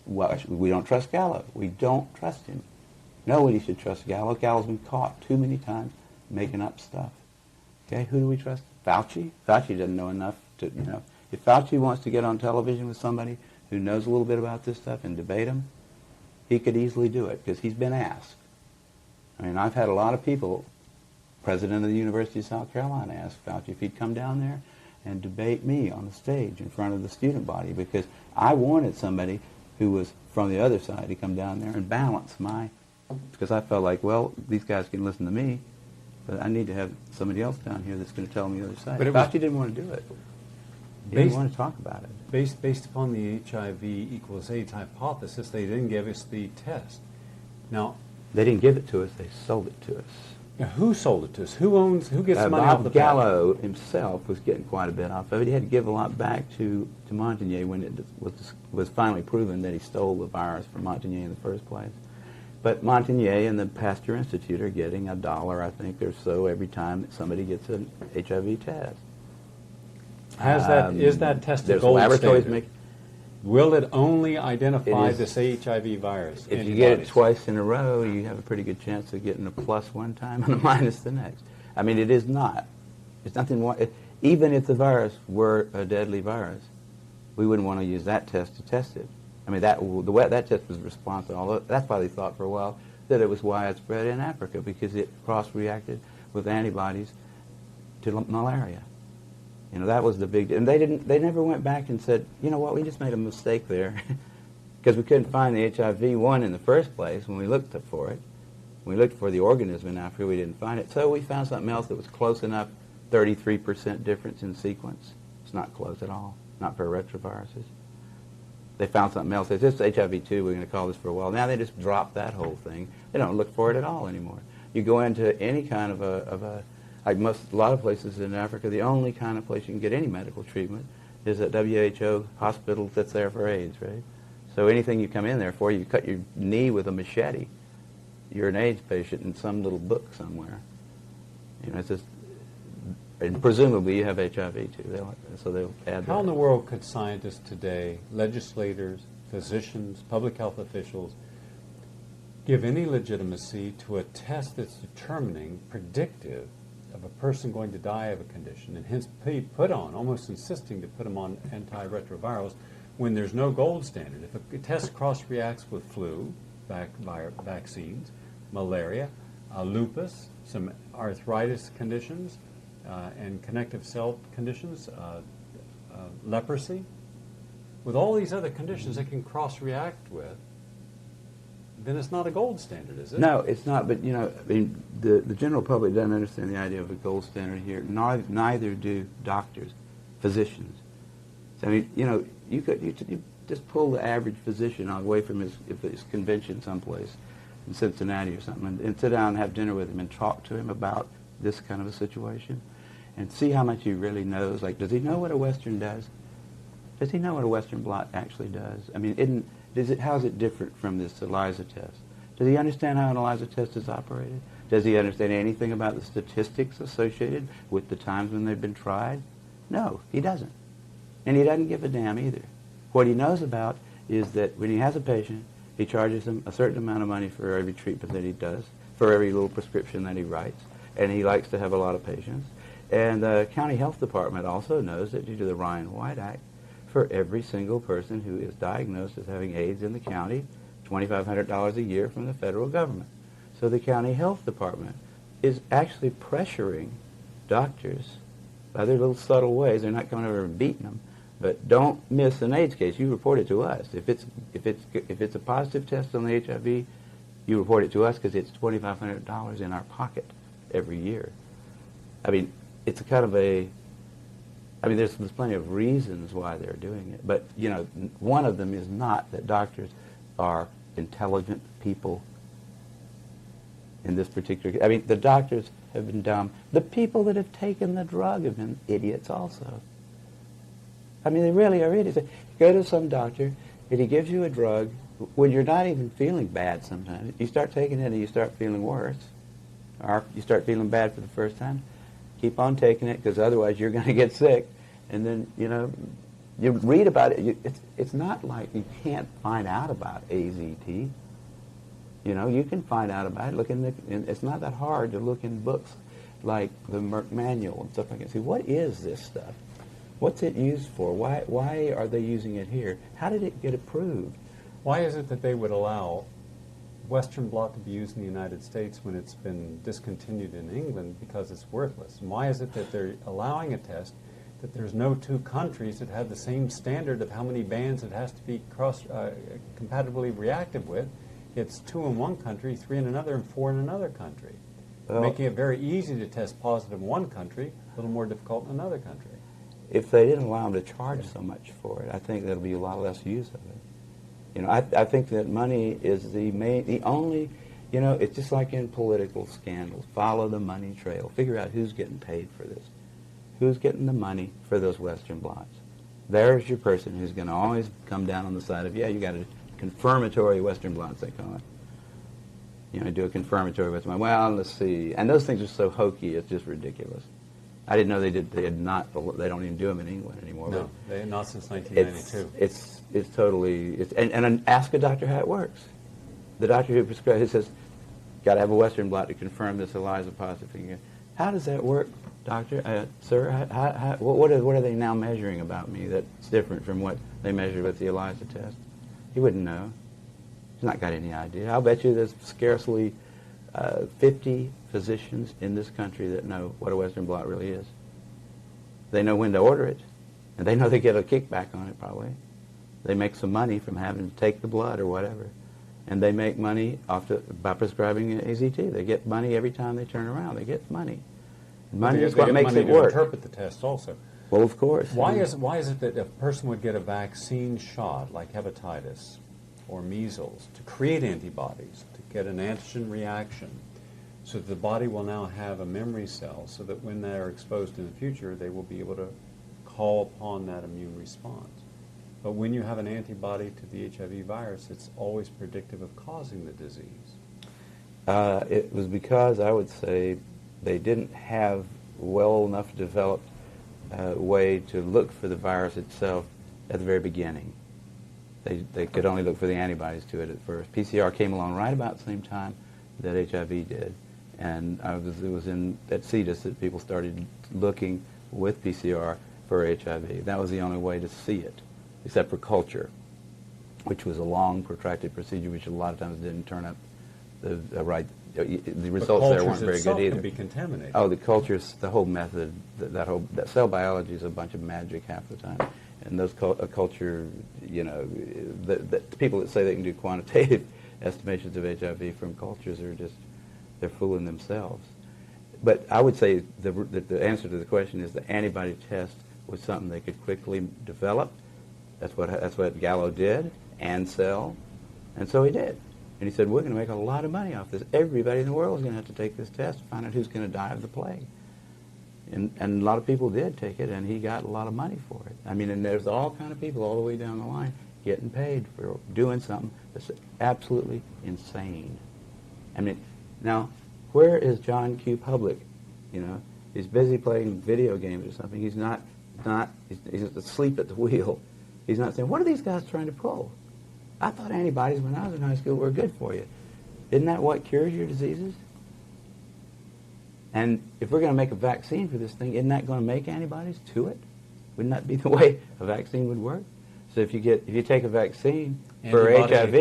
We don't trust Gallo. We don't trust him. Nobody should trust Gallo. Gallo's been caught too many times making up stuff. Okay, who do we trust? Fauci. Fauci doesn't know enough to, If Fauci wants to get on television with somebody who knows a little bit about this stuff and debate him, he could easily do it because he's been asked. I mean, I've had a lot of people, president of the University of South Carolina, ask Fauci if he'd come down there and debate me on the stage in front of the student body because I wanted somebody who was from the other side to come down there and balance because I felt like, well, these guys can listen to me, but I need to have somebody else down here that's going to tell me the other side. But Fauci didn't want to do it. He didn't want to talk about it. Based upon the HIV equals AIDS hypothesis, they didn't give us the test. Now, they didn't give it to us, they sold it to us. Now, who sold it to us? Who gets money off the Bob Gallo himself was getting quite a bit off of it. He had to give a lot back to Montagnier when it was finally proven that he stole the virus from Montagnier in the first place. But Montagnier and the Pasteur Institute are getting $1, I think, or so every time that somebody gets an HIV test. Is that test a gold standard? Will it only identify this HIV virus? If you get it twice in a row, you have a pretty good chance of getting a plus one time and a minus the next. I mean, it is not. It's nothing more. Even if the virus were a deadly virus, we wouldn't want to use that test to test it. I mean, that test was responsive. Although that's why they thought for a while that it was widespread in Africa because it cross-reacted with antibodies to malaria. That was the big, and they never went back and said, you know what, we just made a mistake there because we couldn't find the HIV-1 in the first place when we looked for it. When we looked for the organism in Africa, we didn't find it. So we found something else that was close enough, 33% difference in sequence. It's not close at all, not for retroviruses. They found something else. They said, this is HIV-2, we're going to call this for a while. Now they just dropped that whole thing. They don't look for it at all anymore. You go into any kind of a like a lot of places in Africa, the only kind of place you can get any medical treatment is at WHO hospital that's there for AIDS, right? So anything you come in there for, you cut your knee with a machete, you're an AIDS patient in some little book somewhere. It's just, and presumably you have HIV too, so they'll add that. How in the world could scientists today, legislators, physicians, public health officials, give any legitimacy to a test that's determining, predictive, of a person going to die of a condition, and hence put on, almost insisting to put them on antiretrovirals when there's no gold standard? If a test cross-reacts with flu, vaccines, malaria, lupus, some arthritis conditions, and connective cell conditions, leprosy, with all these other conditions that can cross-react with, then it's not a gold standard, is it? No, it's not. But the general public doesn't understand the idea of a gold standard here. Neither do doctors, physicians. So, I mean, you just pull the average physician away from his convention someplace in Cincinnati or something, and sit down and have dinner with him and talk to him about this kind of a situation, and see how much he really knows. Like, does he know what a Western does? Does he know what a Western blot actually does? I mean, how is it different from this ELISA test? Does he understand how an ELISA test is operated? Does he understand anything about the statistics associated with the times when they've been tried? No, he doesn't. And he doesn't give a damn either. What he knows about is that when he has a patient, he charges them a certain amount of money for every treatment that he does, for every little prescription that he writes, and he likes to have a lot of patients. And the county health department also knows that due to the Ryan-White Act, for every single person who is diagnosed as having AIDS in the county, $2,500 a year from the federal government. So the county health department is actually pressuring doctors by their little subtle ways. They're not coming over and beating them, but don't miss an AIDS case. You report it to us. If it's a positive test on the HIV, you report it to us because it's $2,500 in our pocket every year. I mean, it's a kind of a. I mean, there's plenty of reasons why they're doing it, but one of them is not that doctors are intelligent people in this particular. I mean, the doctors have been dumb. The people that have taken the drug have been idiots also. I mean, they really are idiots. You go to some doctor and he gives you a drug when you're not even feeling bad sometimes, you start taking it and you start feeling worse, or you start feeling bad for the first time, keep on taking it, because otherwise you're going to get sick. And then, you read about it. It's not like you can't find out about AZT. You can find out about it. It's not that hard to look in books like the Merck Manual and stuff like that. See, what is this stuff? What's it used for? Why are they using it here? How did it get approved? Why is it that they would allow Western blot to be used in the United States when it's been discontinued in England because it's worthless? And why is it that they're allowing a test that there's no two countries that have the same standard of how many bands it has to be compatibly reactive with? It's 2 in one country, 3 in another, and 4 in another country. Making it very easy to test positive in one country, a little more difficult in another country. If they didn't allow them to charge so much for it, I think there'll be a lot less use of it. I think that money is the only, it's just like in political scandals. Follow the money trail. Figure out who's getting paid for this. Who's getting the money for those Western blots. There's your person who's going to always come down on the side of, you got a confirmatory Western blots, they call it. Do a confirmatory Western blot. Well, let's see. And those things are so hokey, it's just ridiculous. I didn't know they don't even do them in England anymore. No, not since 1992. It's totally, and ask a doctor how it works. The doctor who prescribes, he says, got to have a Western blot to confirm this ELISA positive thing. How does that work, doctor? Sir, what are they now measuring about me that's different from what they measured with the ELISA test? He wouldn't know. He's not got any idea. I'll bet you there's scarcely 50 physicians in this country that know what a Western blot really is. They know when to order it, and they know they get a kickback on it probably. They make some money from having to take the blood or whatever, and they make money by prescribing AZT. They get money every time they turn around. They get money. Money is what makes it work. Interpret the test also. Well, of course. Why is it that a person would get a vaccine shot like hepatitis or measles to create antibodies, to get an antigen reaction, so that the body will now have a memory cell so that when they are exposed in the future, they will be able to call upon that immune response? But when you have an antibody to the HIV virus, it's always predictive of causing the disease. It was because, I would say, they didn't have well enough developed way to look for the virus itself at the very beginning. They could only look for the antibodies to it at first. PCR came along right about the same time that HIV did. And it was at CETUS that people started looking with PCR for HIV. That was the only way to see it, except for culture, which was a long, protracted procedure, which a lot of times didn't turn up the right. The results there weren't very good either. Can be contaminated. Oh, the cultures, the whole method, that cell biology is a bunch of magic half the time. And those culture, the people that say they can do quantitative estimations of HIV from cultures are just, they're fooling themselves. But I would say the answer to the question is the antibody test was something they could quickly develop. That's what Gallo did, and sell, and so he did. And he said, we're going to make a lot of money off this. Everybody in the world is going to have to take this test to find out who's going to die of the plague. And a lot of people did take it, and he got a lot of money for it. I mean, and there's all kind of people all the way down the line getting paid for doing something that's absolutely insane. I mean, now, where is John Q. Public? He's busy playing video games or something. He's he's asleep at the wheel. He's not saying, what are these guys trying to pull? I thought antibodies when I was in high school were good for you. Isn't that what cures your diseases? And if we're going to make a vaccine for this thing, isn't that going to make antibodies to it? Wouldn't that be the way a vaccine would work? So if you take a vaccine for HIV,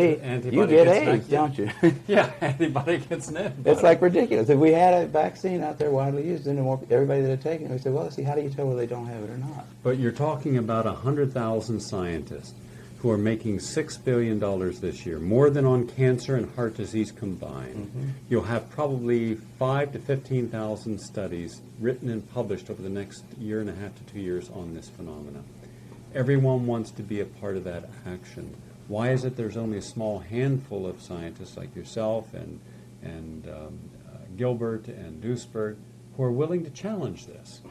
you get AIDS, don't you? Yeah, antibody gets an antibody. It's like ridiculous. If we had a vaccine out there widely used, then everybody that had taken it, we said, well, let's see, how do you tell whether they don't have it or not? But you're talking about 100,000 scientists who are making $6 billion this year, more than on cancer and heart disease combined. Mm-hmm. You'll have probably 5,000 to 15,000 studies written and published over the next year and a half to 2 years on this phenomenon. Everyone wants to be a part of that action. Why is it there's only a small handful of scientists like yourself and Gilbert and Duisberg who are willing to challenge this?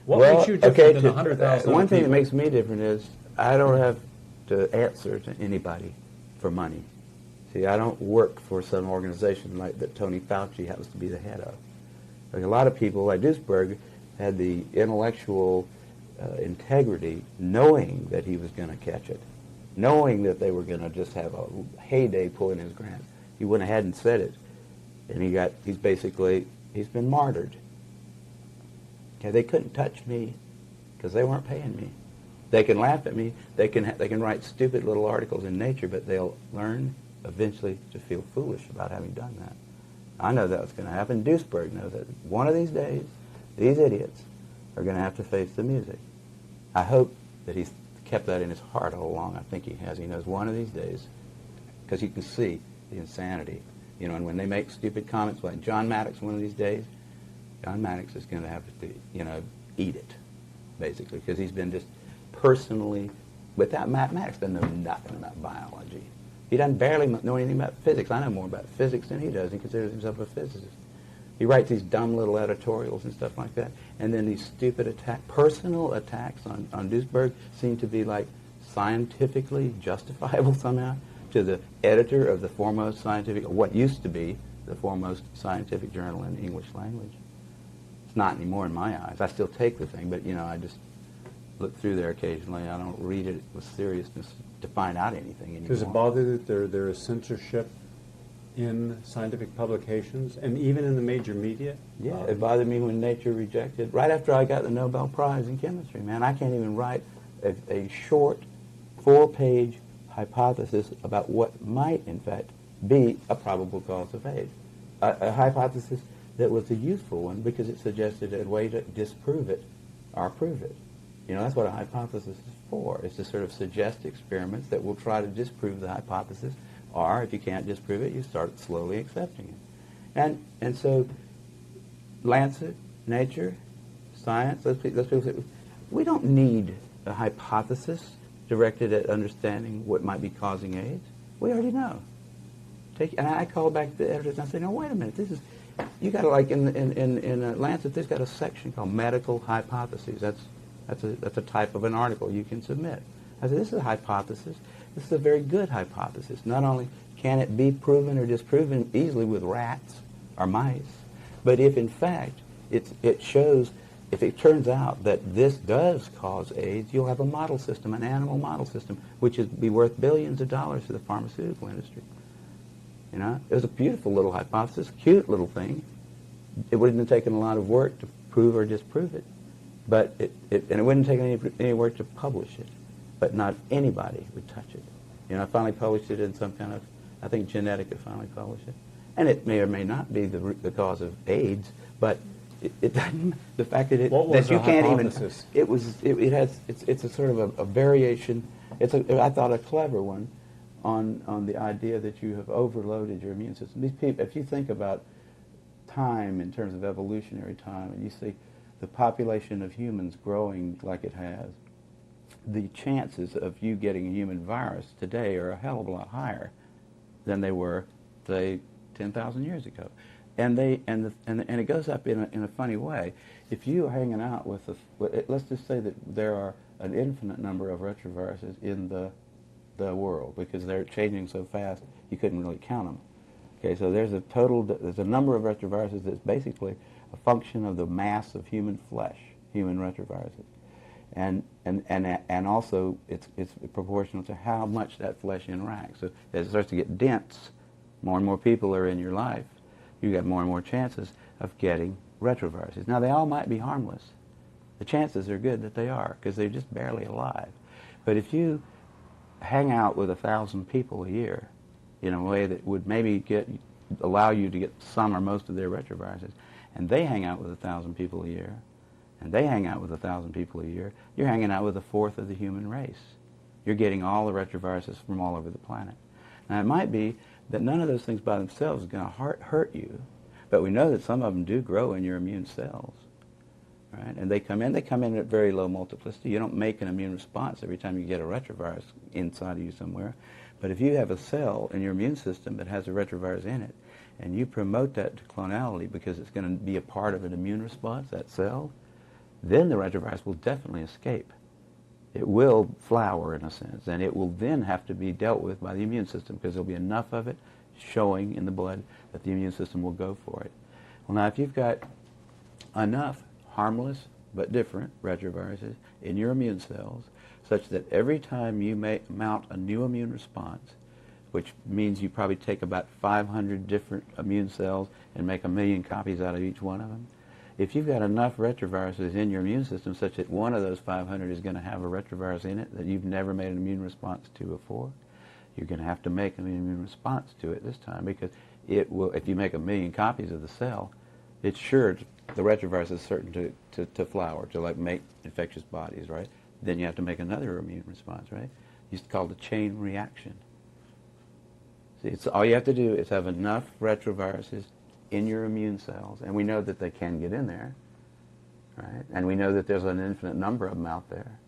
What makes you different than 100,000 One thing people? that makes me different is I don't have answer to anybody for money. See, I don't work for some organization like that Tony Fauci happens to be the head of. Like a lot of people, like Duisberg, had the intellectual integrity, knowing that he was going to catch it, knowing that they were going to just have a heyday pulling his grant. He went ahead and said it, and he's been martyred. Okay, they couldn't touch me because they weren't paying me. They can laugh at me. They can write stupid little articles in Nature, but they'll learn eventually to feel foolish about having done that. I know that's going to happen. Duisberg knows that one of these days, these idiots are going to have to face the music. I hope that he's kept that in his heart all along. I think he has. He knows one of these days, because you can see the insanity. You know, and when they make stupid comments like John Maddox one of these days, John Maddox is going to have to, eat it, basically, because he's been just personally, without Maddox doesn't know nothing about biology. He doesn't barely know anything about physics. I know more about physics than he does. He considers himself a physicist. He writes these dumb little editorials and stuff like that. And then these stupid personal attacks on Duisberg seem to be like scientifically justifiable somehow to the editor of the foremost scientific, or what used to be the foremost scientific journal in the English language. It's not anymore in my eyes. I still take the thing, but I just look through there occasionally. I don't read it with seriousness to find out anything anymore. Does it bother you that there is censorship in scientific publications and even in the major media? Yeah, it bothered me when Nature rejected. Right after I got the Nobel Prize in chemistry, man, I can't even write a short 4-page hypothesis about what might, in fact, be a probable cause of AIDS. A hypothesis that was a useful one because it suggested a way to disprove it or prove it. That's what a hypothesis is for. It's to sort of suggest experiments that will try to disprove the hypothesis, or if you can't disprove it, you start slowly accepting it. And so Lancet, Nature, Science, those people say, we don't need a hypothesis directed at understanding what might be causing AIDS. We already know. And I call back the editors and I say, no, wait a minute, you got to, like in Lancet, there's got a section called medical hypotheses. That's a type of an article you can submit. I said, this is a hypothesis. This is a very good hypothesis. Not only can it be proven or disproven easily with rats or mice, but if in fact it shows, if it turns out that this does cause AIDS, you'll have a model system, an animal model system, which would be worth billions of dollars to the pharmaceutical industry. It was a beautiful little hypothesis, cute little thing. It wouldn't have taken a lot of work to prove or disprove it. But it wouldn't take any work to publish it. But not anybody would touch it. I finally published it in some kind of, I think Genetica finally published it. And it may or may not be the cause of AIDS, but it the fact that you can't hypothesis? Even, it's a sort of a variation, I thought a clever one on the idea that you have overloaded your immune system. These people, if you think about time in terms of evolutionary time, and you see the population of humans growing like it has, the chances of you getting a human virus today are a hell of a lot higher than they were, say, 10,000 years ago. And it goes up in a funny way. If you are hanging out with let's just say that there are an infinite number of retroviruses in the world, because they're changing so fast you couldn't really count them. Okay, so there's a number of retroviruses that's basically a function of the mass of human flesh, human retroviruses, and also it's proportional to how much that flesh interacts. So as it starts to get dense, more and more people are in your life, you get more and more chances of getting retroviruses. Now they all might be harmless. The chances are good that they are, because they're just barely alive. But if you hang out with 1,000 people a year in a way that would maybe allow you to get some or most of their retroviruses, and they hang out with 1,000 people a year, and they hang out with 1,000 people a year, you're hanging out with a fourth of the human race. You're getting all the retroviruses from all over the planet. Now, it might be that none of those things by themselves are going to hurt you, but we know that some of them do grow in your immune cells, right? And they come in at very low multiplicity. You don't make an immune response every time you get a retrovirus inside of you somewhere. But if you have a cell in your immune system that has a retrovirus in it, and you promote that to clonality because it's going to be a part of an immune response, that cell, then the retrovirus will definitely escape. It will flower, in a sense, and it will then have to be dealt with by the immune system because there'll be enough of it showing in the blood that the immune system will go for it. Well, now, if you've got enough harmless but different retroviruses in your immune cells, such that every time you mount a new immune response, which means you probably take about 500 different immune cells and make 1 million copies out of each one of them, if you've got enough retroviruses in your immune system such that one of those 500 is going to have a retrovirus in it that you've never made an immune response to before, you're going to have to make an immune response to it this time, because it will, if you make 1 million copies of the cell, it's sure, the retrovirus is certain to flower, to like make infectious bodies, right? Then you have to make another immune response, right? It's called a chain reaction. See, it's all you have to do is have enough retroviruses in your immune cells, and we know that they can get in there, right? And we know that there's an infinite number of them out there.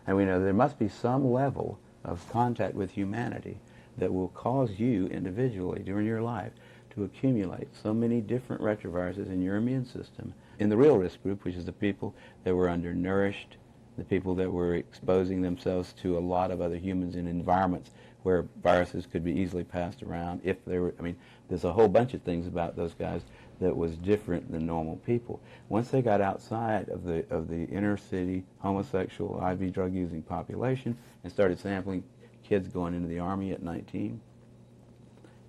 And we know there must be some level of contact with humanity that will cause you individually during your life to accumulate so many different retroviruses in your immune system. In the real risk group, which is the people that were undernourished, the people that were exposing themselves to a lot of other humans in environments where viruses could be easily passed around, if they were, I mean, there's a whole bunch of things about those guys that was different than normal people. Once they got outside of the inner city homosexual IV drug using population and started sampling kids going into the Army at 19,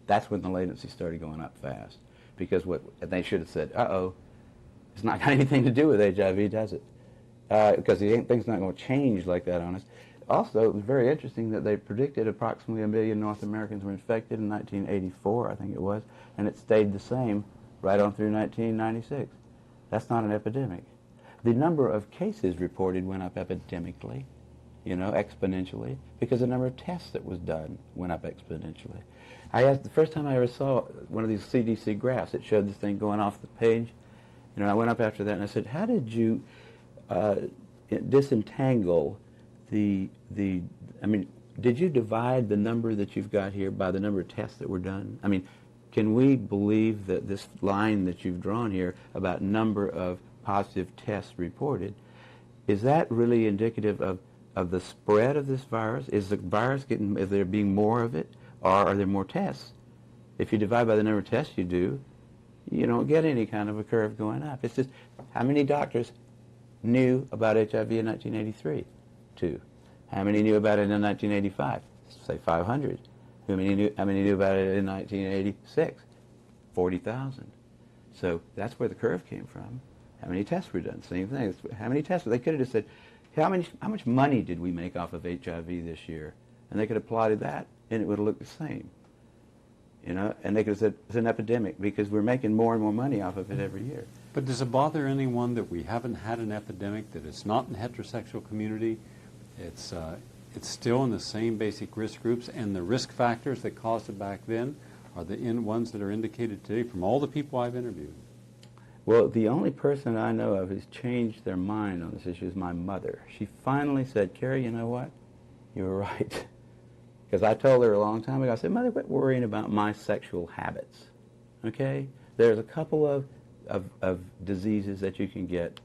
that's when the latency started going up fast. Because they should have said, it's not got anything to do with HIV, does it? Because the thing's not going to change like that on us. Also, it was very interesting that they predicted approximately 1 million North Americans were infected in 1984, I think it was, and it stayed the same right on through 1996. That's not an epidemic. The number of cases reported went up epidemically, exponentially, because the number of tests that was done went up exponentially. I asked, the first time I ever saw one of these CDC graphs, it showed this thing going off the page. I went up after that and I said, how did you disentangle did you divide the number that you've got here by the number of tests that were done? I mean, can we believe that this line that you've drawn here about number of positive tests reported, is that really indicative of the spread of this virus? Is the virus is there being more of it, or are there more tests? If you divide by the number of tests you do, you don't get any kind of a curve going up. It's just, how many doctors knew about HIV in 1983? 2. How many knew about it in 1985? Say 500. How many knew about it in 1986? 40,000. So that's where the curve came from. How many tests were done? Same thing. How many tests? They could have just said, how much money did we make off of HIV this year? And they could have plotted that, and it would have looked the same. And they could have said, it's an epidemic because we're making more and more money off of it every year. But does it bother anyone that we haven't had an epidemic, that it's not in the heterosexual community? It's still in the same basic risk groups, and the risk factors that caused it back then are the ones that are indicated today from all the people I've interviewed. Well, the only person I know of who's changed their mind on this issue is my mother. She finally said, Kary, you know what? You were right. Because I told her a long time ago, I said, Mother, quit worrying about my sexual habits. Okay? There's a couple of diseases that you can get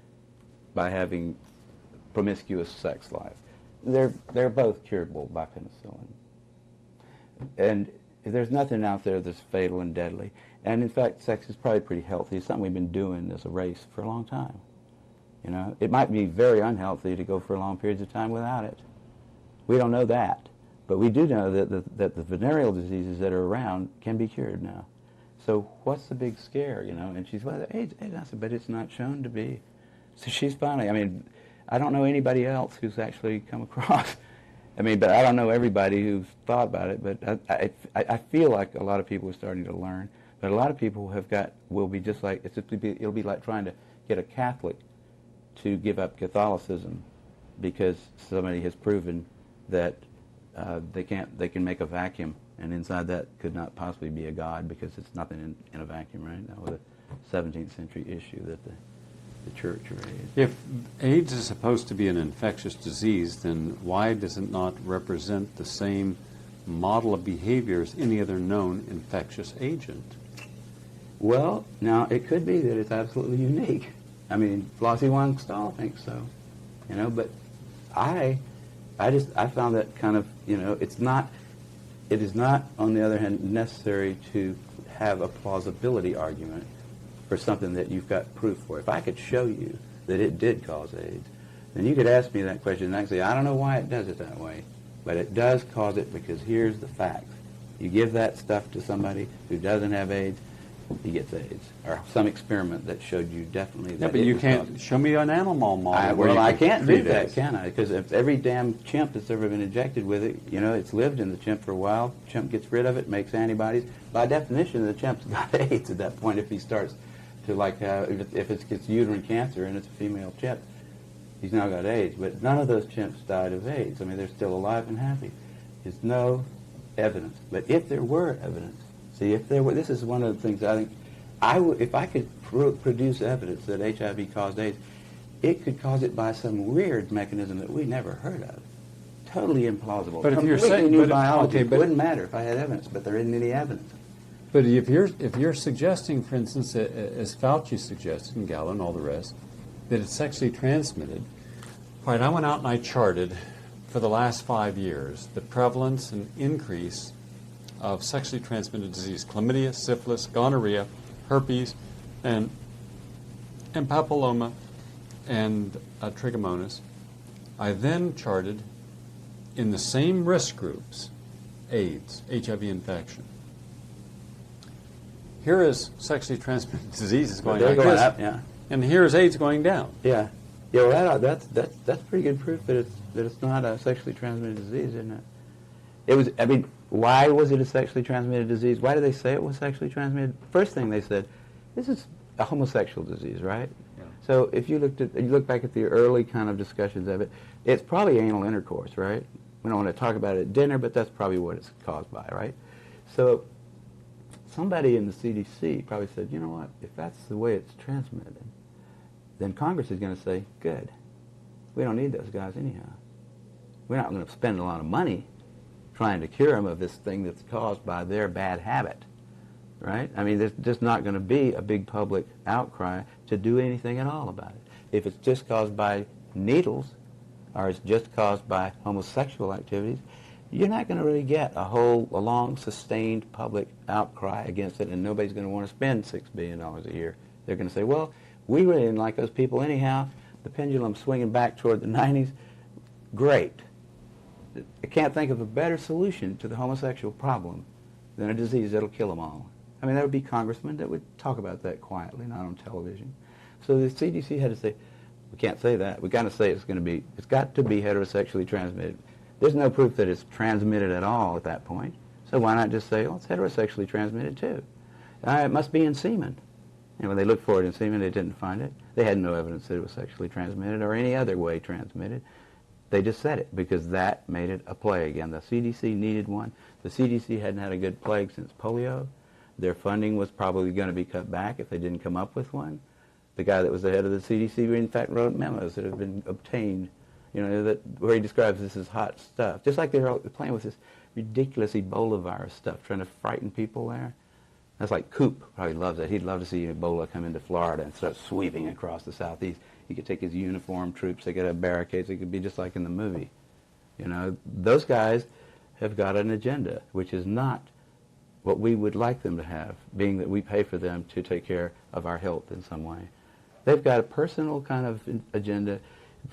by having promiscuous sex life. They're both curable by penicillin. And there's nothing out there that's fatal and deadly. And in fact, sex is probably pretty healthy. It's something we've been doing as a race for a long time. It might be very unhealthy to go for long periods of time without it. We don't know that. But we do know that the venereal diseases that are around can be cured now. So what's the big scare, And she's, well, AIDS, I said, but it's not shown to be. So she's finally, I don't know anybody else who's actually come across. But I don't know everybody who's thought about it. But I feel like a lot of people are starting to learn. But a lot of people will be just like, it'll be like trying to get a Catholic to give up Catholicism because somebody has proven that they can make a vacuum, and inside that could not possibly be a God because it's nothing in a vacuum, right? That was a 17th century issue that the church raised. If AIDS is supposed to be an infectious disease, then why does it not represent the same model of behavior as any other known infectious agent? Well, now, it could be that it's absolutely unique. Flossie Wong Stahl thinks so. But I I found that kind of, it is not, on the other hand, necessary to have a plausibility argument for something that you've got proof for. If I could show you that it did cause AIDS, then you could ask me that question and I could say, I don't know why it does it that way, but it does cause it because here's the facts. You give that stuff to somebody who doesn't have AIDS, he gets AIDS. Or some experiment that showed you definitely that. Yeah, but you can't show me an animal model. Well, I can't do that, can I? Because if every damn chimp that's ever been injected with it, it's lived in the chimp for a while. Chimp gets rid of it, makes antibodies. By definition, the chimp's got AIDS at that point if he starts to if it gets uterine cancer and it's a female chimp, he's now got AIDS. But none of those chimps died of AIDS. I mean, they're still alive and happy. There's no evidence. But if there were evidence, this is one of the things I think, if I could produce evidence that HIV caused AIDS, it could cause it by some weird mechanism that we never heard of. Totally implausible. But if you're saying new biology, it wouldn't matter if I had evidence, but there isn't any evidence. But if you're suggesting, for instance, as Fauci suggested, and Gallo and all the rest, that it's sexually transmitted, all right, I went out and I charted for the last 5 years the prevalence and increase of sexually transmitted disease: chlamydia, syphilis, gonorrhea, herpes, and papilloma, and trichomonas. I then charted in the same risk groups AIDS, HIV infection. Here is sexually transmitted diseases going like this, yeah. And here is AIDS going down. Yeah. Yeah, well, that's pretty good proof that it's not a sexually transmitted disease, isn't it? It was. I mean, why was it a sexually transmitted disease? Why did they say it was sexually transmitted? First thing they said, this is a homosexual disease, right? Yeah. So if you look back at the early kind of discussions of it, it's probably anal intercourse, right? We don't want to talk about it at dinner, but that's probably what it's caused by, right? So somebody in the CDC probably said, you know what? If that's the way it's transmitted, then Congress is going to say, good. We don't need those guys anyhow. We're not going to spend a lot of money trying to cure them of this thing that's caused by their bad habit, right? I mean, there's just not going to be a big public outcry to do anything at all about it. If it's just caused by needles or it's just caused by homosexual activities, you're not going to really get a long, sustained public outcry against it, and nobody's going to want to spend $6 billion a year. They're going to say, well, we really didn't like those people anyhow. The pendulum's swinging back toward the 90s. Great. I can't think of a better solution to the homosexual problem than a disease that'll kill them all. I mean, there would be congressmen that would talk about that quietly, not on television. So the CDC had to say, we can't say that. We've got to say it's got to be heterosexually transmitted. There's no proof that it's transmitted at all at that point. So why not just say, well, it's heterosexually transmitted too. It must be in semen. And when they looked for it in semen, they didn't find it. They had no evidence that it was sexually transmitted or any other way transmitted. They just said it because that made it a plague. And the CDC needed one. The CDC hadn't had a good plague since polio. Their funding was probably going to be cut back if they didn't come up with one. The guy that was the head of the CDC, in fact, wrote memos that have been obtained, where he describes this as hot stuff. Just like they're playing with this ridiculous Ebola virus stuff, trying to frighten people there. That's like Coop probably loves that. He'd love to see Ebola come into Florida and start sweeping across the southeast. He could take his uniformed troops. They could have barricades. It could be just like in the movie. Those guys have got an agenda, which is not what we would like them to have, being that we pay for them to take care of our health in some way. They've got a personal kind of agenda.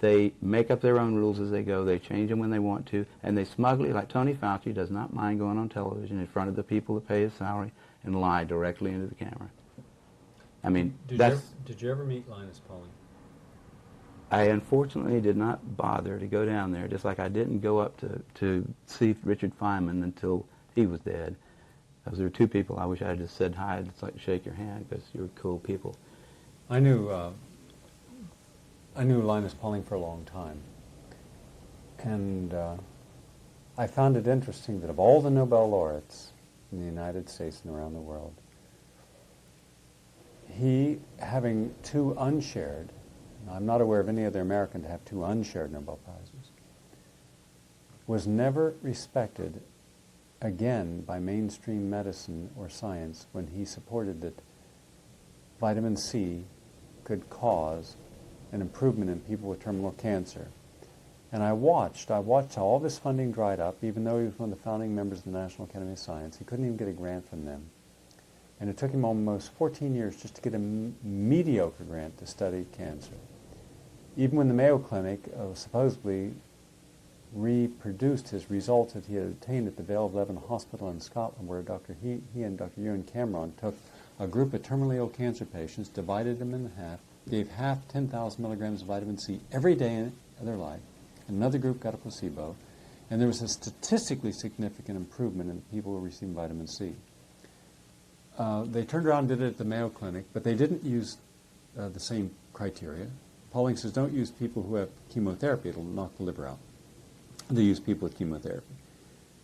They make up their own rules as they go. They change them when they want to. And they smugly, like Tony Fauci, does not mind going on television in front of the people that pay his salary and lie directly into the camera. I mean, Did you ever meet Linus Pauling? I unfortunately did not bother to go down there, just like I didn't go up to see Richard Feynman until he was dead. Those are two people I wish I had just said hi. I'd just like to shake your hand because you're cool people. I knew Linus Pauling for a long time, and I found it interesting that of all the Nobel laureates in the United States and around the world, he, having two unshared, and I'm not aware of any other American to have two unshared Nobel Prizes, was never respected again by mainstream medicine or science when he supported that vitamin C could cause an improvement in people with terminal cancer. And I watched how all this funding dried up, even though he was one of the founding members of the National Academy of Science. He couldn't even get a grant from them. And it took him almost 14 years just to get a mediocre grant to study cancer. Even when the Mayo Clinic supposedly reproduced his results that he had obtained at the Vale of Leven Hospital in Scotland, where he and Dr. Ewan Cameron took a group of terminally ill cancer patients, divided them in half, gave half 10,000 milligrams of vitamin C every day of their life. Another group got a placebo, and there was a statistically significant improvement in the people who were receiving vitamin C. They turned around and did it at the Mayo Clinic, but they didn't use the same criteria. Pauling says don't use people who have chemotherapy, it'll knock the liver out. They use people with chemotherapy.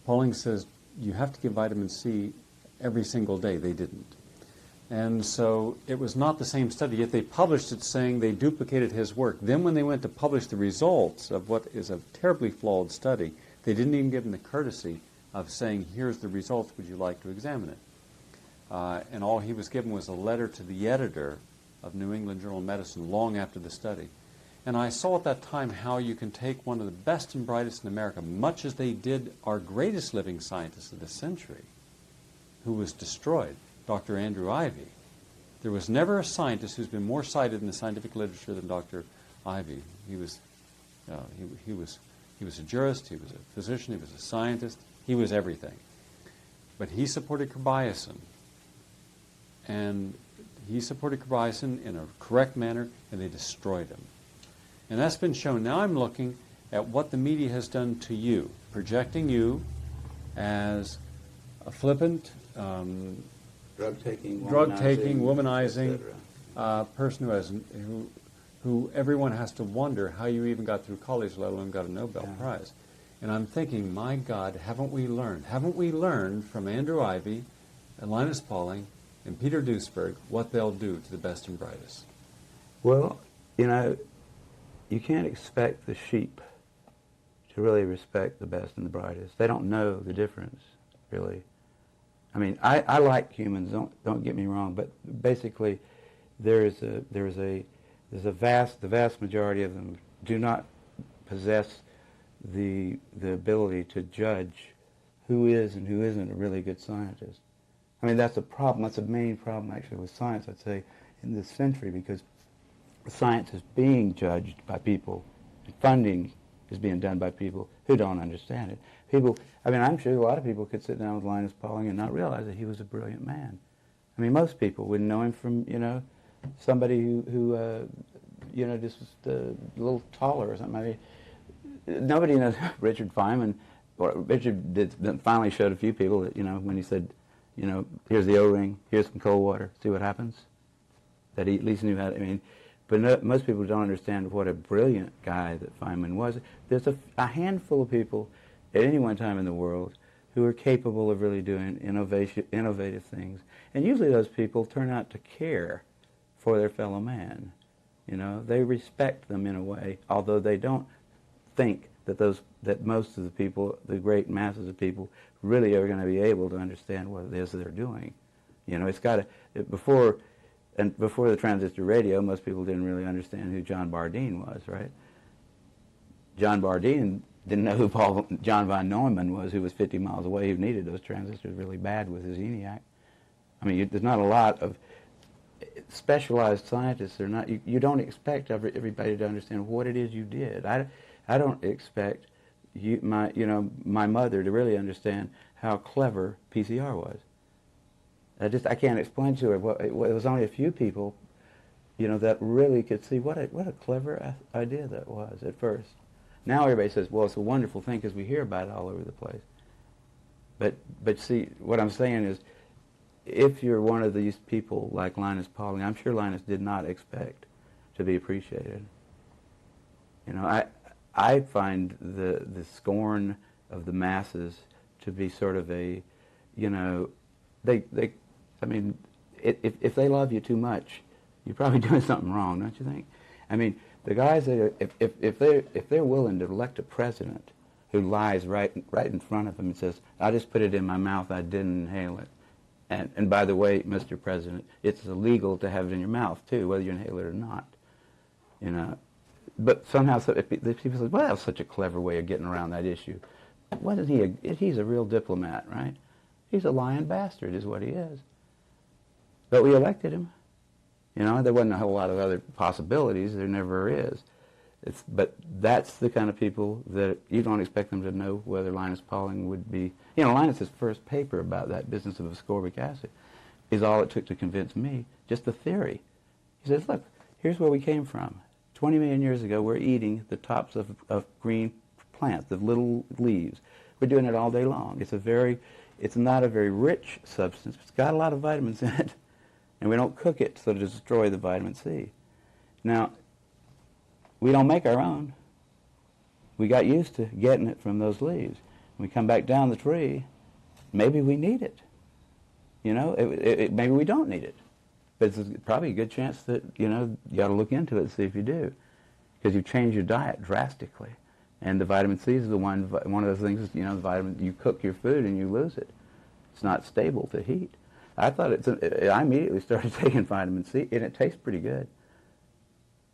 Pauling says you have to give vitamin C every single day. They didn't. And so it was not the same study, yet they published it saying they duplicated his work. Then when they went to publish the results of what is a terribly flawed study, they didn't even give him the courtesy of saying, here's the results, would you like to examine it? And all he was given was a letter to the editor of New England Journal of Medicine long after the study. And I saw at that time how you can take one of the best and brightest in America, much as they did our greatest living scientist of the century, who was destroyed, Dr. Andrew Ivy. There was never a scientist who's been more cited in the scientific literature than Dr. Ivy. He was a jurist, he was a physician, he was a scientist, he was everything. But he supported Kerbiasin. And he supported Kerbiasin in a correct manner, and they destroyed him. And that's been shown. Now I'm looking at what the media has done to you, projecting you as a flippant, drug-taking, womanizing person who everyone has to wonder how you even got through college, let alone got a Nobel Prize. And I'm thinking, my God, haven't we learned? Haven't we learned from Andrew Ivy and Linus Pauling and Peter Duesberg what they'll do to the best and brightest? Well, you can't expect the sheep to really respect the best and the brightest. They don't know the difference, really. I mean, I like humans. Don't get me wrong, but basically, the vast majority of them do not possess the ability to judge who is and who isn't a really good scientist. I mean, that's a problem. That's a main problem, actually, with science, I'd say, in this century, because science is being judged by people, and funding is being done by people who don't understand it. I'm sure a lot of people could sit down with Linus Pauling and not realize that he was a brilliant man. I mean, most people wouldn't know him from, somebody who just was a little taller or something. I mean, nobody knows Richard Feynman. Or Richard finally showed a few people that, when he said, here's the O-ring, here's some cold water, see what happens. That he at least knew how to, but most people don't understand what a brilliant guy that Feynman was. There's a handful of people at any one time in the world who are capable of really doing innovative things. And usually those people turn out to care for their fellow man. They respect them in a way, although they don't think that most of the people, the great masses of people, really are going to be able to understand what it is they're doing. It's got to, before the transistor radio, most people didn't really understand who John Bardeen was, right? John Bardeen didn't know who John von Neumann was, who was 50 miles away, who needed those transistors really bad with his ENIAC. I mean, there's not a lot of specialized scientists. You don't expect everybody to understand what it is you did. I don't expect my mother to really understand how clever PCR was. I can't explain to her. It was only a few people, that really could see what a clever idea that was at first. Now everybody says, well, it's a wonderful thing because we hear about it all over the place. But see, what I'm saying is, if you're one of these people like Linus Pauling, I'm sure Linus did not expect to be appreciated. I find the scorn of the masses to be sort of a, if they love you too much, you're probably doing something wrong, don't you think? I mean, the guys that are, if they're willing to elect a president who lies right in front of them and says, I just put it in my mouth, I didn't inhale it. And by the way, Mr. President, it's illegal to have it in your mouth too, whether you inhale it or not. But somehow, if people say, well, that's such a clever way of getting around that issue. What is he? He's a real diplomat, right? He's a lying bastard is what he is. But we elected him. You know, there wasn't a whole lot of other possibilities. There never is. But that's the kind of people that you don't expect them to know whether Linus Pauling would be. You know, Linus's first paper about that business of ascorbic acid is all it took to convince me, just the theory. He says, look, here's where we came from. 20 million years ago, we're eating the tops of green plants, the little leaves. We're doing it all day long. It's not a very rich substance. It's got a lot of vitamins in it, and we don't cook it so to destroy the vitamin C. Now, we don't make our own. We got used to getting it from those leaves. When we come back down the tree, maybe we need it. You know, maybe we don't need it. But it's probably a good chance that, you know, you ought to look into it and see if you do. Because you change your diet drastically. And the vitamin C is one of those things, is, you know, the vitamin, you cook your food and you lose it. It's not stable to heat. I immediately started taking vitamin C, and it tastes pretty good.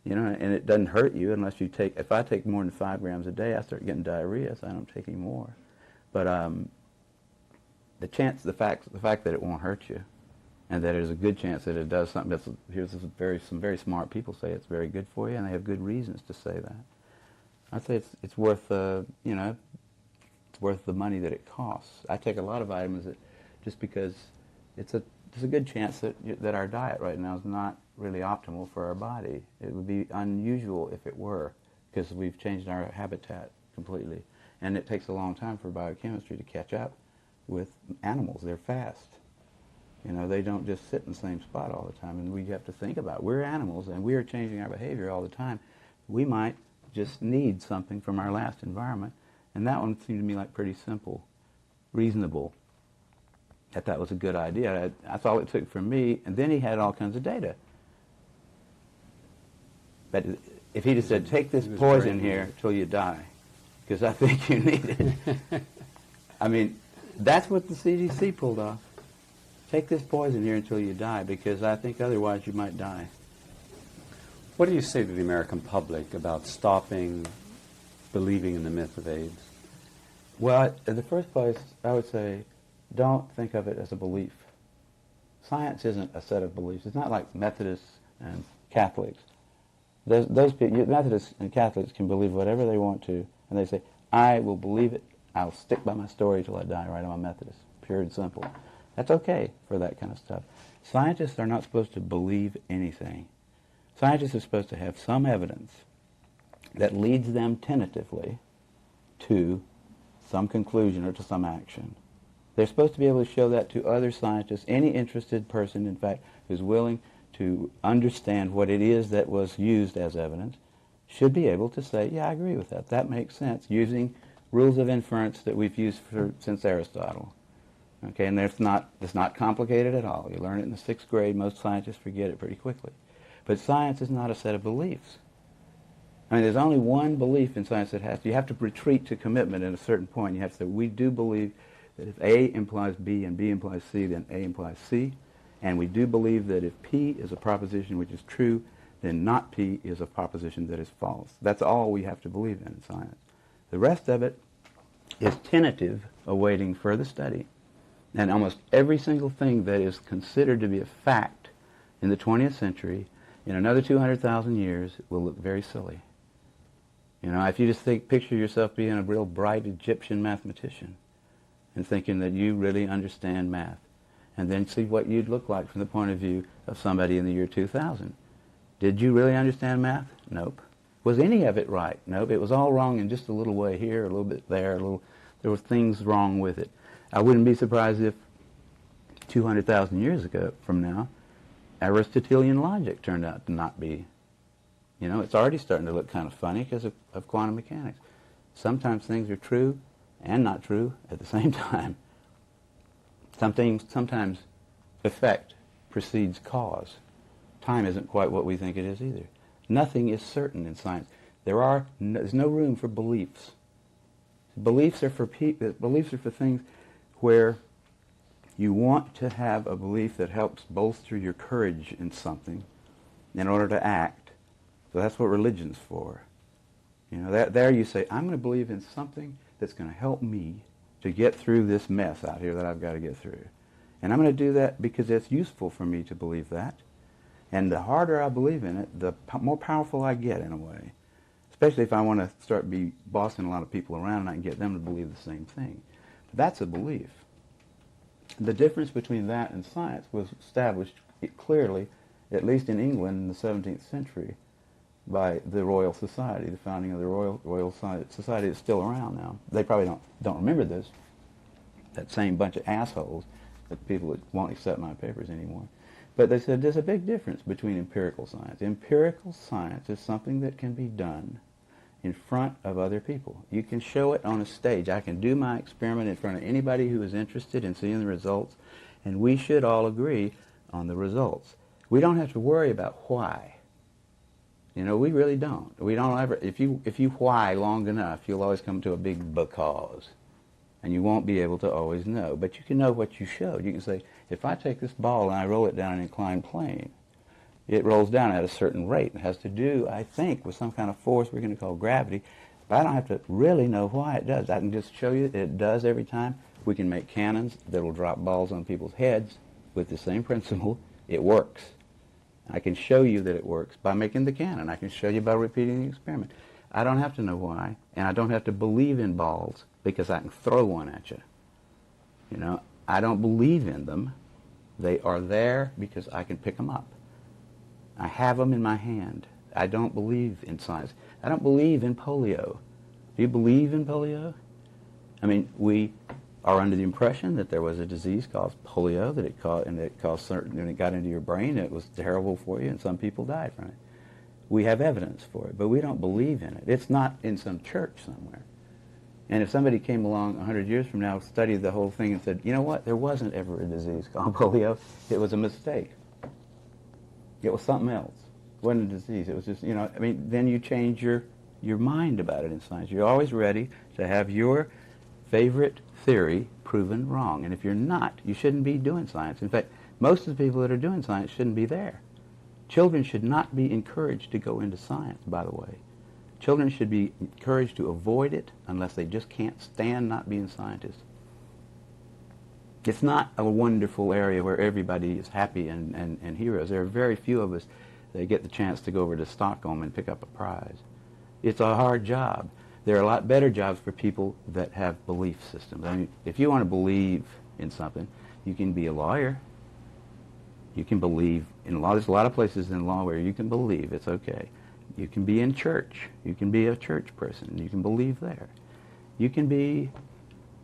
You know, and it doesn't hurt you unless you take, if I take more than 5 grams a day, I start getting diarrhea, so I don't take any more. But the fact that it won't hurt you, and that there's a good chance that it does something some very smart people say it's very good for you, and they have good reasons to say that. I'd say it's worth you know, it's worth the money that it costs. I take a lot of vitamins just because there's a good chance that our diet right now is not really optimal for our body. It would be unusual if it were, because we've changed our habitat completely, and it takes a long time for biochemistry to catch up with animals. They're fast. You know, they don't just sit in the same spot all the time, and we have to think about it. We're animals, and we are changing our behavior all the time. We might just need something from our last environment, and that one seemed to me like pretty simple, reasonable, that was a good idea. That's all it took from me, and then he had all kinds of data. But if he just said, take this poison here till you die, because I think you need it. I mean, that's what the CDC pulled off. Take this poison here until you die, because I think otherwise you might die. What do you say to the American public about stopping believing in the myth of AIDS? Well, in the first place, I would say, don't think of it as a belief. Science isn't a set of beliefs. It's not like Methodists and Catholics. Those people, Methodists and Catholics can believe whatever they want to, and they say, I will believe it. I'll stick by my story till I die, right? I'm a Methodist, pure and simple. That's okay for that kind of stuff. Scientists are not supposed to believe anything. Scientists are supposed to have some evidence that leads them tentatively to some conclusion or to some action. They're supposed to be able to show that to other scientists, any interested person, in fact, who's willing to understand what it is that was used as evidence, should be able to say, yeah, I agree with that. That makes sense, using rules of inference that we've used since Aristotle. Okay, and it's not complicated at all. You learn it in the 6th grade. Most scientists forget it pretty quickly. But science is not a set of beliefs. I mean, there's only one belief in science that you have to retreat to commitment at a certain point. You have to say, we do believe that if A implies B and B implies C, then A implies C. And we do believe that if P is a proposition which is true, then not P is a proposition that is false. That's all we have to believe in science. The rest of it is tentative, awaiting further study. And almost every single thing that is considered to be a fact in the 20th century, in another 200,000 years, will look very silly. You know, if you just picture yourself being a real bright Egyptian mathematician and thinking that you really understand math, and then see what you'd look like from the point of view of somebody in the year 2000. Did you really understand math? Nope. Was any of it right? Nope. It was all wrong in just a little way here, a little bit there, there were things wrong with it. I wouldn't be surprised if 200,000 years ago from now, Aristotelian logic turned out to not be. You know, it's already starting to look kind of funny because of quantum mechanics. Sometimes things are true and not true at the same time. Sometimes effect precedes cause. Time isn't quite what we think it is either. Nothing is certain in science. There's no room for beliefs. Beliefs are for things where you want to have a belief that helps bolster your courage in something in order to act. So that's what religion's for. You know, there you say, I'm going to believe in something that's going to help me to get through this mess out here that I've got to get through. And I'm going to do that because it's useful for me to believe that. And the harder I believe in it, the more powerful I get in a way. Especially if I want to start bossing a lot of people around and I can get them to believe the same thing. But that's a belief. The difference between that and science was established clearly, at least in England in the 17th century, by the Royal Society, the founding of the Royal Society is still around now. They probably don't remember this, that same bunch of assholes, the people that won't accept my papers anymore. But they said there's a big difference between empirical science. Empirical science is something that can be done in front of other people. You can show it on a stage. I can do my experiment in front of anybody who is interested in seeing the results, and we should all agree on the results. We don't have to worry about why. You know, we really don't. We don't ever, if you why long enough, you'll always come to a big because. And you won't be able to always know. But you can know what you showed. You can say, if I take this ball and I roll it down an inclined plane, it rolls down at a certain rate. It has to do, I think, with some kind of force we're going to call gravity. But I don't have to really know why it does. I can just show you that it does every time. We can make cannons that will drop balls on people's heads with the same principle. It works. I can show you that it works by making the cannon. I can show you by repeating the experiment. I don't have to know why, and I don't have to believe in balls because I can throw one at you. You know, I don't believe in them. They are there because I can pick them up. I have them in my hand. I don't believe in science. I don't believe in polio. Do you believe in polio? I mean, we are under the impression that there was a disease called polio, that it caused certain, when it got into your brain, it was terrible for you, and some people died from it. We have evidence for it, but we don't believe in it. It's not in some church somewhere. And if somebody came along 100 years from now, studied the whole thing and said, you know what, there wasn't ever a disease called polio, it was a mistake. It was something else. It wasn't a disease. It was just, you know, I mean, then you change your mind about it in science. You're always ready to have your favorite theory proven wrong. And if you're not, you shouldn't be doing science. In fact, most of the people that are doing science shouldn't be there. Children should not be encouraged to go into science, by the way. Children should be encouraged to avoid it unless they just can't stand not being scientists. It's not a wonderful area where everybody is happy and heroes. There are very few of us that get the chance to go over to Stockholm and pick up a prize. It's a hard job. There are a lot better jobs for people that have belief systems. I mean, if you want to believe in something, you can be a lawyer. You can believe in law. There's a lot of places in law where you can believe. It's okay. You can be in church. You can be a church person. You can believe there. You can be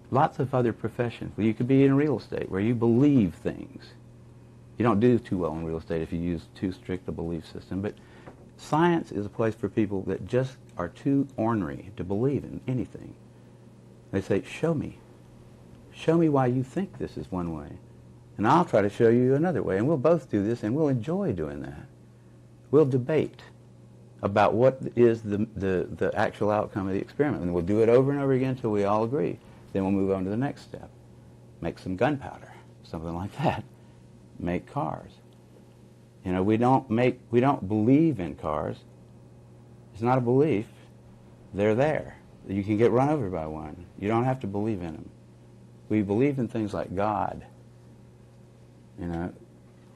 lots of other professions. You could be in real estate where you believe things. You don't do too well in real estate if you use too strict a belief system. But science is a place for people that just are too ornery to believe in anything. They say, show me. Show me why you think this is one way. And I'll try to show you another way. And we'll both do this, and we'll enjoy doing that. We'll debate about what is the actual outcome of the experiment. And we'll do it over and over again until we all agree. Then we'll move on to the next step. Make some gunpowder, something like that. Make cars. You know, we don't believe in cars. It's not a belief. They're there. You can get run over by one. You don't have to believe in them. We believe in things like God. You know,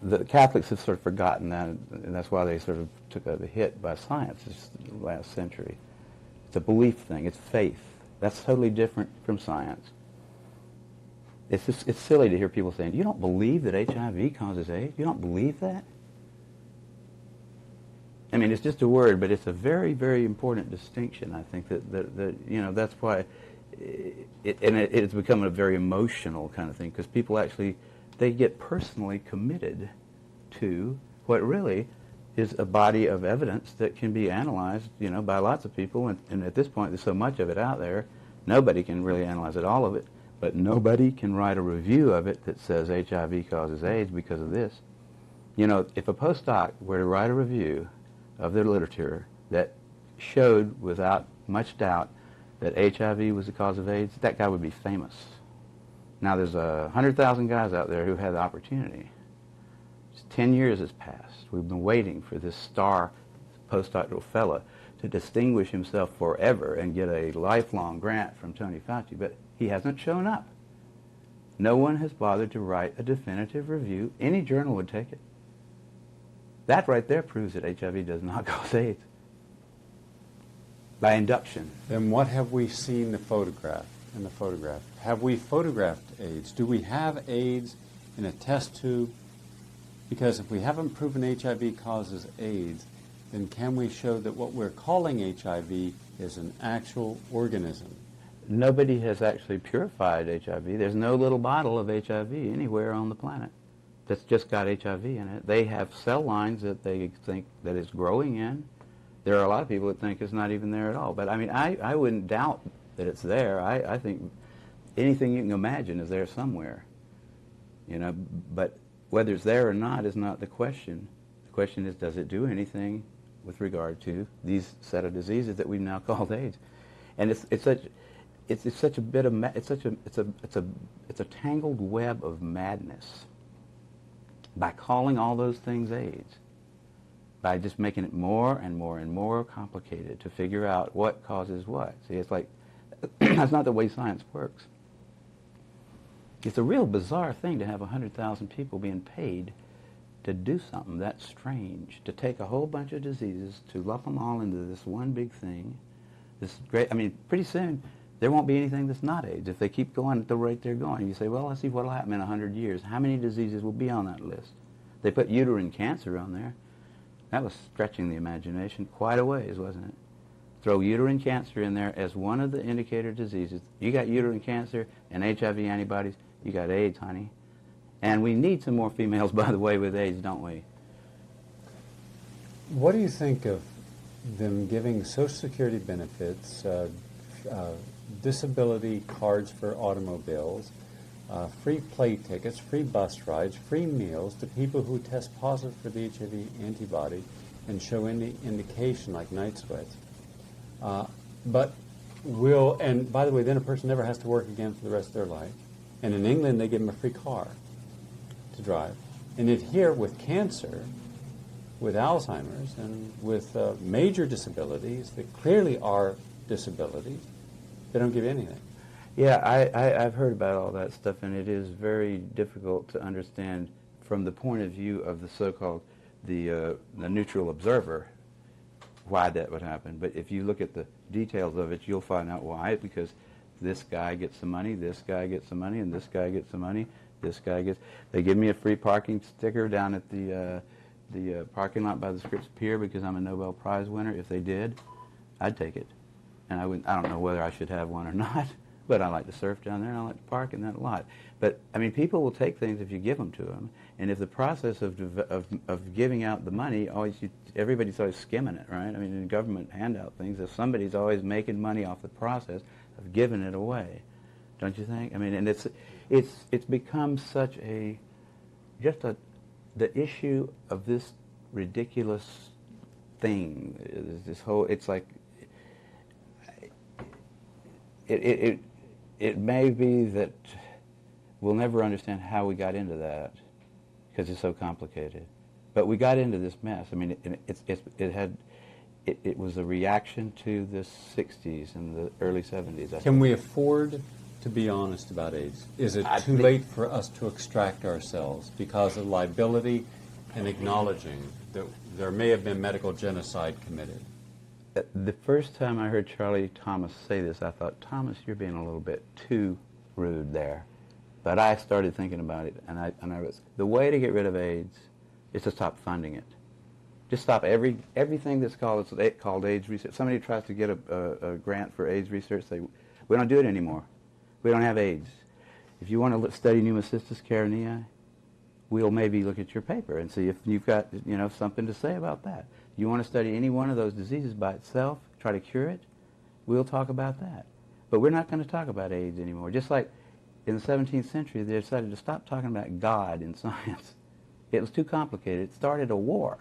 the Catholics have sort of forgotten that, and that's why they sort of took a hit by science this last century. It's a belief thing. It's faith. That's totally different from science. It's silly to hear people saying, you don't believe that HIV causes AIDS? You don't believe that? I mean, it's just a word, but it's a very, very important distinction, I think, that you know, that's why it's become a very emotional kind of thing, because people actually, they get personally committed to what really is a body of evidence that can be analyzed, you know, by lots of people, and at this point there's so much of it out there, nobody can really analyze it, all of it, but nobody can write a review of it that says HIV causes AIDS because of this. You know, if a postdoc were to write a review of their literature that showed without much doubt that HIV was the cause of AIDS, that guy would be famous. Now there's 100,000 guys out there who had the opportunity. 10 years has passed. We've been waiting for this star postdoctoral fella to distinguish himself forever and get a lifelong grant from Tony Fauci, but he hasn't shown up. No one has bothered to write a definitive review. Any journal would take it. That right there proves that HIV does not cause AIDS. By induction. Then what have we seen in the photograph? Have we photographed AIDS? Do we have AIDS in a test tube? Because if we haven't proven HIV causes AIDS, then can we show that what we're calling HIV is an actual organism? Nobody has actually purified HIV. There's no little bottle of HIV anywhere on the planet that's just got HIV in it. They have cell lines that they think that it's growing in. There are a lot of people that think it's not even there at all. But I mean, I wouldn't doubt that it's there. I think anything you can imagine is there somewhere. You know, but whether it's there or not is not the question. The question is, does it do anything with regard to these set of diseases that we've now called AIDS? And it's such a tangled web of madness by calling all those things AIDS, by just making it more and more and more complicated to figure out what causes what. See, it's like, that's not the way science works. It's a real bizarre thing to have 100,000 people being paid to do something that strange, to take a whole bunch of diseases, to lump them all into this one big thing. This great, I mean, pretty soon there won't be anything that's not AIDS if they keep going at the rate they're going. You say, well, let's see what will happen in 100 years. How many diseases will be on that list? They put uterine cancer on there. That was stretching the imagination quite a ways, wasn't it? Throw uterine cancer in there as one of the indicator diseases. You got uterine cancer and HIV antibodies, you got AIDS, honey. And we need some more females, by the way, with AIDS, don't we? What do you think of them giving Social Security benefits, disability cards for automobiles, free plane tickets, free bus rides, free meals to people who test positive for the HIV antibody and show any indication like night sweats? And by the way, then a person never has to work again for the rest of their life. And in England, they give them a free car to drive. And yet here, with cancer, with Alzheimer's, and with major disabilities that clearly are disabilities, they don't give you anything. Yeah, I've heard about all that stuff, and it is very difficult to understand from the point of view of the so-called the neutral observer why that would happen. But if you look at the details of it, you'll find out why. Because this guy gets some money, this guy gets some money, and this guy gets some money. This guy gets. They give me a free parking sticker down at the parking lot by the Scripps Pier because I'm a Nobel Prize winner. If they did, I'd take it. And I don't know whether I should have one or not, but I like to surf down there and I like to park in that lot. But I mean, people will take things if you give them to them, and if the process of giving out the money everybody's always skimming it, right? I mean, in government handout things, if somebody's always making money off the process of giving it away, don't you think? I mean, and it's become such the issue of this ridiculous thing, this whole, it's like. It may be that we'll never understand how we got into that because it's so complicated. But we got into this mess. I mean, it was a reaction to the 60s and the early 70s. Can we afford to be honest about AIDS? Is it too late for us to extract ourselves because of liability and acknowledging that there may have been medical genocide committed? The first time I heard Charlie Thomas say this, I thought, Thomas, you're being a little bit too rude there. But I started thinking about it, and I was, the way to get rid of AIDS is to stop funding it. Just stop everything that's called AIDS research. Somebody tries to get a grant for AIDS research, say, we don't do it anymore. We don't have AIDS. If you want to study pneumocystis carinii, we'll maybe look at your paper and see if you've got something to say about that. You want to study any one of those diseases by itself, try to cure it, we'll talk about that. But we're not going to talk about AIDS anymore. Just like in the 17th century, they decided to stop talking about God in science. It was too complicated. It started a war.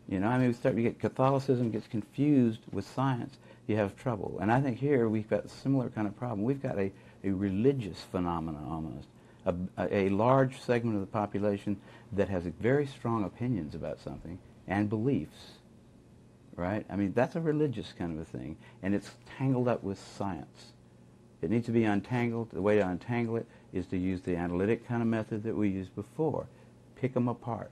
You get Catholicism gets confused with science, you have trouble. And I think here we've got a similar kind of problem. We've got a religious phenomena almost, a large segment of the population that has very strong opinions about something and beliefs, right? I mean, that's a religious kind of a thing, and it's tangled up with science. It needs to be untangled. The way to untangle it is to use the analytic kind of method that we used before. Pick them apart.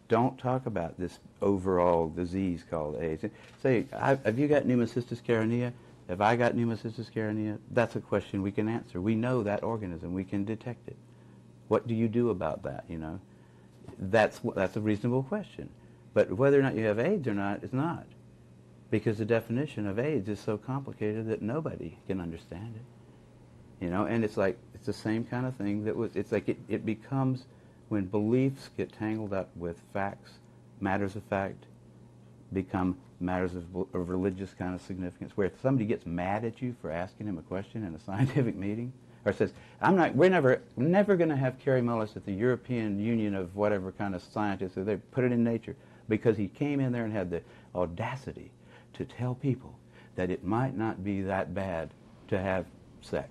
Don't talk about this overall disease called AIDS. Say, have you got pneumocystis carinea? Have I got pneumocystis carinea? That's a question we can answer. We know that organism. We can detect it. What do you do about that, you know? That's a reasonable question. But whether or not you have AIDS or not is not. Because the definition of AIDS is so complicated that nobody can understand it. You know, and it's like, it's the same kind of thing it's like it becomes, when beliefs get tangled up with facts, matters of fact, become matters of religious kind of significance, where if somebody gets mad at you for asking him a question in a scientific meeting, or says, we're never going to have Kary Mullis at the European Union of whatever kind of scientists, or they put it in Nature, because he came in there and had the audacity to tell people that it might not be that bad to have sex,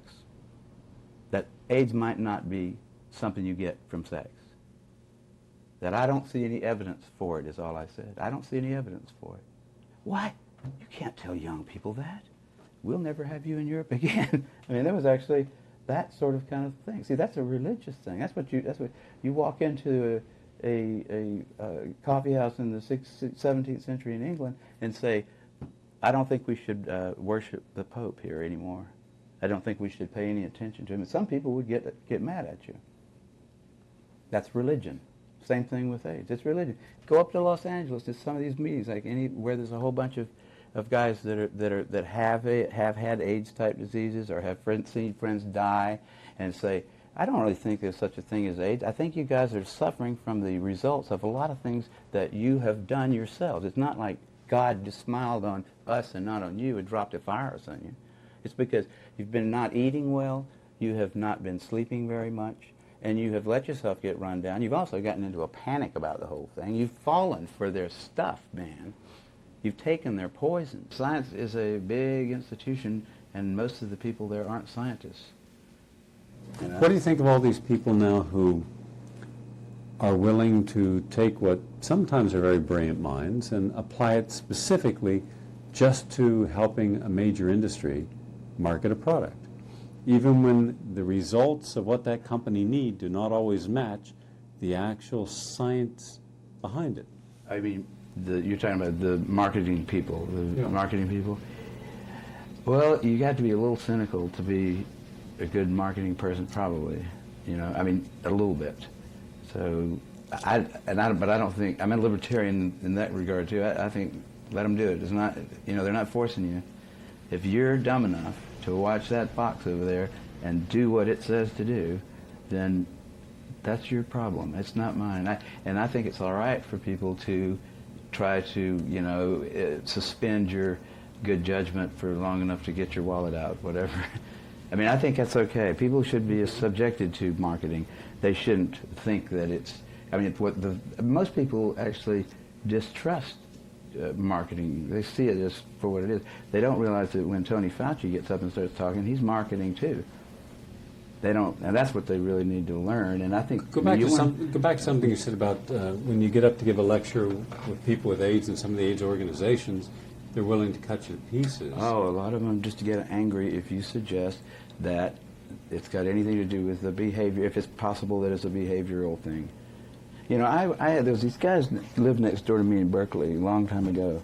that AIDS might not be something you get from sex, that I don't see any evidence for it, is all I said. I don't see any evidence for it. Why? You can't tell young people that. We'll never have you in Europe again. I mean, there was actually that sort of kind of thing. See, that's a religious thing. That's what you walk into a coffee house in the 17th century in England and say, I don't think we should worship the Pope here anymore. I don't think we should pay any attention to him. And some people would get mad at you. That's religion. Same thing with AIDS. It's religion. Go up to Los Angeles to some of these meetings, like where there's a whole bunch of guys that have had AIDS type diseases or have seen friends die, and say, I don't really think there's such a thing as AIDS. I think you guys are suffering from the results of a lot of things that you have done yourselves. It's not like God just smiled on us and not on you and dropped a virus on you. It's because you've been not eating well, you have not been sleeping very much, and you have let yourself get run down. You've also gotten into a panic about the whole thing. You've fallen for their stuff, man. You've taken their poison. Science is a big institution, and most of the people there aren't scientists. You know? What do you think of all these people now who are willing to take what sometimes are very brilliant minds and apply it specifically just to helping a major industry market a product, even when the results of what that company need do not always match the actual science behind it? I mean, you're talking about the marketing people, marketing people? Well, you got to be a little cynical to be a good marketing person, probably. You know, I mean, a little bit. So, but I don't think, I'm a libertarian in that regard too. I think let them do it. It's not, you know, they're not forcing you. If you're dumb enough to watch that box over there and do what it says to do, then that's your problem. It's not mine. And I think it's all right for people to try to, you know, suspend your good judgment for long enough to get your wallet out, whatever. I mean, I think that's okay. People should be subjected to marketing. They shouldn't think that it's, I mean, most people actually distrust marketing. They see it as for what it is. They don't realize that when Tony Fauci gets up and starts talking, he's marketing too. They don't, and that's what they really need to learn. And I think go back to something you said about when you get up to give a lecture with people with AIDS and some of the AIDS organizations, they're willing to cut you to pieces. Oh, a lot of them just get angry if you suggest that it's got anything to do with the behavior, if it's possible that it's a behavioral thing. You know, there was these guys that lived next door to me in Berkeley a long time ago,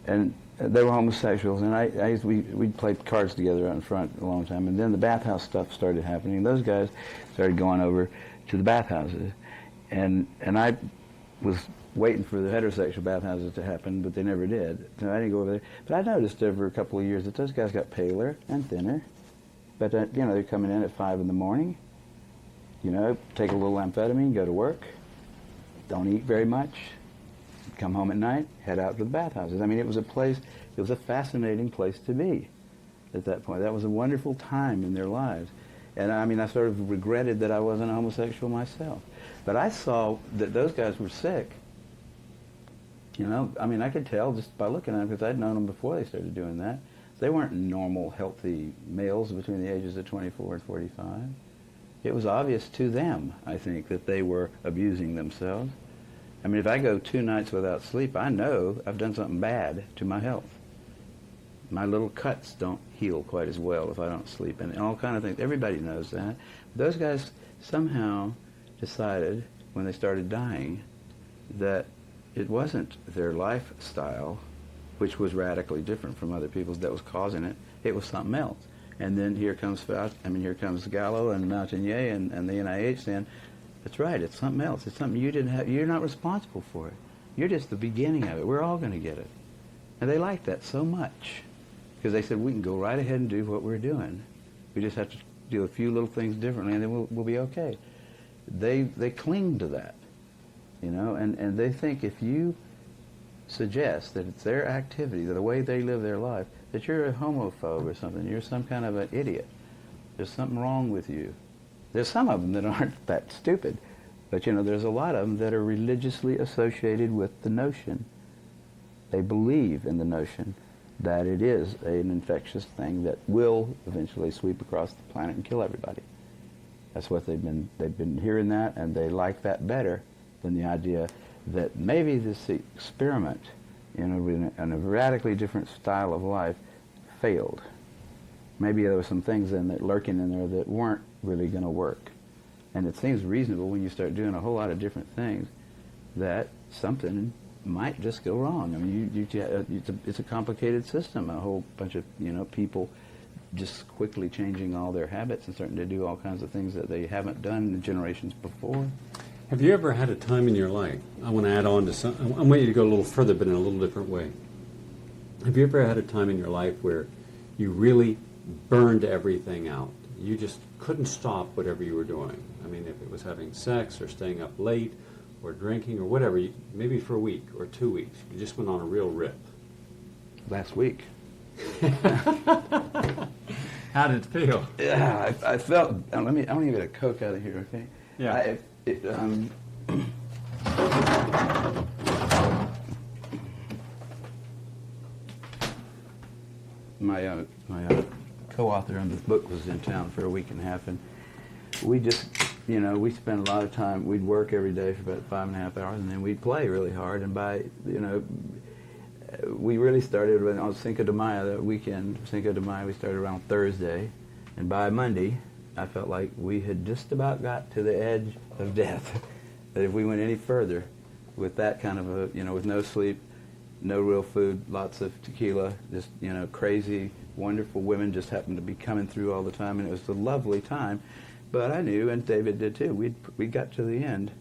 and they were homosexuals, and we'd played cards together out in front a long time, and then the bathhouse stuff started happening. Those guys started going over to the bathhouses, and I was waiting for the heterosexual bathhouses to happen, but they never did. So I didn't go over there. But I noticed over a couple of years that those guys got paler and thinner. But you know, they're coming in at 5 in the morning. You know, take a little amphetamine, go to work. Don't eat very much. Come home at night, head out to the bathhouses. I mean, it was a fascinating place to be at that point. That was a wonderful time in their lives. And I mean, I sort of regretted that I wasn't a homosexual myself. But I saw that those guys were sick. You know, I mean, I could tell just by looking at them, because I'd known them before they started doing that. They weren't normal, healthy males between the ages of 24 and 45. It was obvious to them, I think, that they were abusing themselves. I mean, if I go 2 nights without sleep, I know I've done something bad to my health. My little cuts don't heal quite as well if I don't sleep, and all kind of things. Everybody knows that. Those guys somehow decided, when they started dying, that it wasn't their lifestyle, which was radically different from other people's, that was causing it. It was something else. And then here comes Gallo and Montagnier and the NIH saying, that's right, it's something else. It's something you didn't have. You're not responsible for it. You're just the beginning of it. We're all going to get it. And they liked that so much, because they said, we can go right ahead and do what we're doing. We just have to do a few little things differently, and then we'll be okay. They cling to that, you know, and they think if you suggest that it's their activity, the way they live their life, that you're a homophobe or something, you're some kind of an idiot. There's something wrong with you. There's some of them that aren't that stupid, but you know, there's a lot of them that are religiously associated with the notion. They believe in the notion that it is an infectious thing that will eventually sweep across the planet and kill everybody. That's what they've been hearing that, and they like that better than the idea that maybe this experiment, you know, in a radically different style of life failed. Maybe there were some things lurking in there that weren't really going to work. And it seems reasonable when you start doing a whole lot of different things that something might just go wrong. I mean, it's a complicated system, a whole bunch of, you know, people just quickly changing all their habits and starting to do all kinds of things that they haven't done in the generations before. Have you ever had a time in your life, I want to add on to some, I want you to go a little further but in a little different way. Have you ever had a time in your life where you really burned everything out? You just couldn't stop whatever you were doing. I mean, if it was having sex or staying up late or drinking or whatever, maybe for a week or 2 weeks, you just went on a real rip. Last week. How did it feel? Yeah, I felt, I'm going to get a Coke out of here, okay? Yeah. My co-author on this book was in town for a week and a half, and we just, you know, we spent a lot of time, we'd work every day for about 5.5 hours, and then we'd play really hard, and by, you know, we really started on Cinco de Mayo, that weekend, Cinco de Mayo, we started around Thursday, and by Monday, I felt like we had just about got to the edge of death, that if we went any further with that kind of a, you know, with no sleep, no real food, lots of tequila, just, you know, crazy, wonderful women just happened to be coming through all the time, and it was a lovely time. But I knew, and David did too, we got to the end.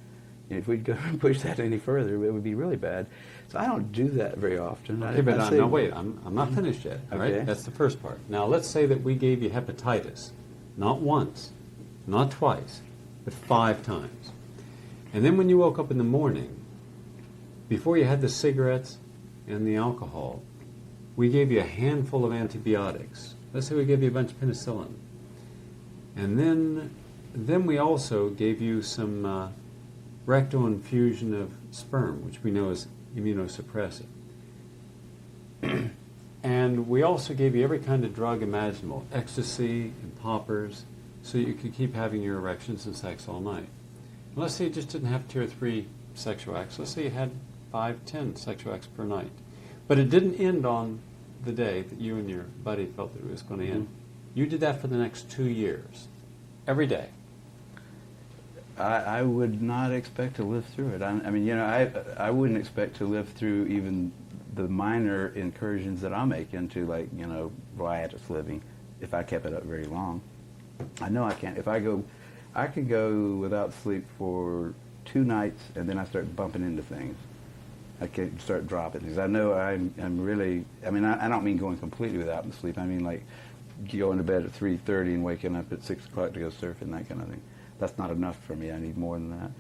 If we'd go and push that any further, it would be really bad. So I don't do that very often. Okay, but no, wait, I'm not finished yet, all right? Okay. That's the first part. Now, let's say that we gave you hepatitis, not once, not twice, but 5 times. And then when you woke up in the morning, before you had the cigarettes and the alcohol, we gave you a handful of antibiotics. Let's say we gave you a bunch of penicillin. And then we also gave you some rectal infusion of sperm, which we know is immunosuppressive. And we also gave you every kind of drug imaginable, ecstasy and poppers, so you could keep having your erections and sex all night. And let's say you just didn't have 2 or 3 sexual acts. Let's say you had 5, 10 sexual acts per night. But it didn't end on the day that you and your buddy felt that it was going to end. You did that for the next 2 years, every day. I would not expect to live through it. I mean, you know, I wouldn't expect to live through even the minor incursions that I'll make into, like, you know, riotous living, if I kept it up very long. I know I can't. If I could go without sleep for 2 nights, and then I start bumping into things. I can start dropping things. I know I'm really, I mean, I don't mean going completely without sleep. I mean, like, going to bed at 3:30 and waking up at 6 o'clock to go surfing, that kind of thing. That's not enough for me. I need more than that.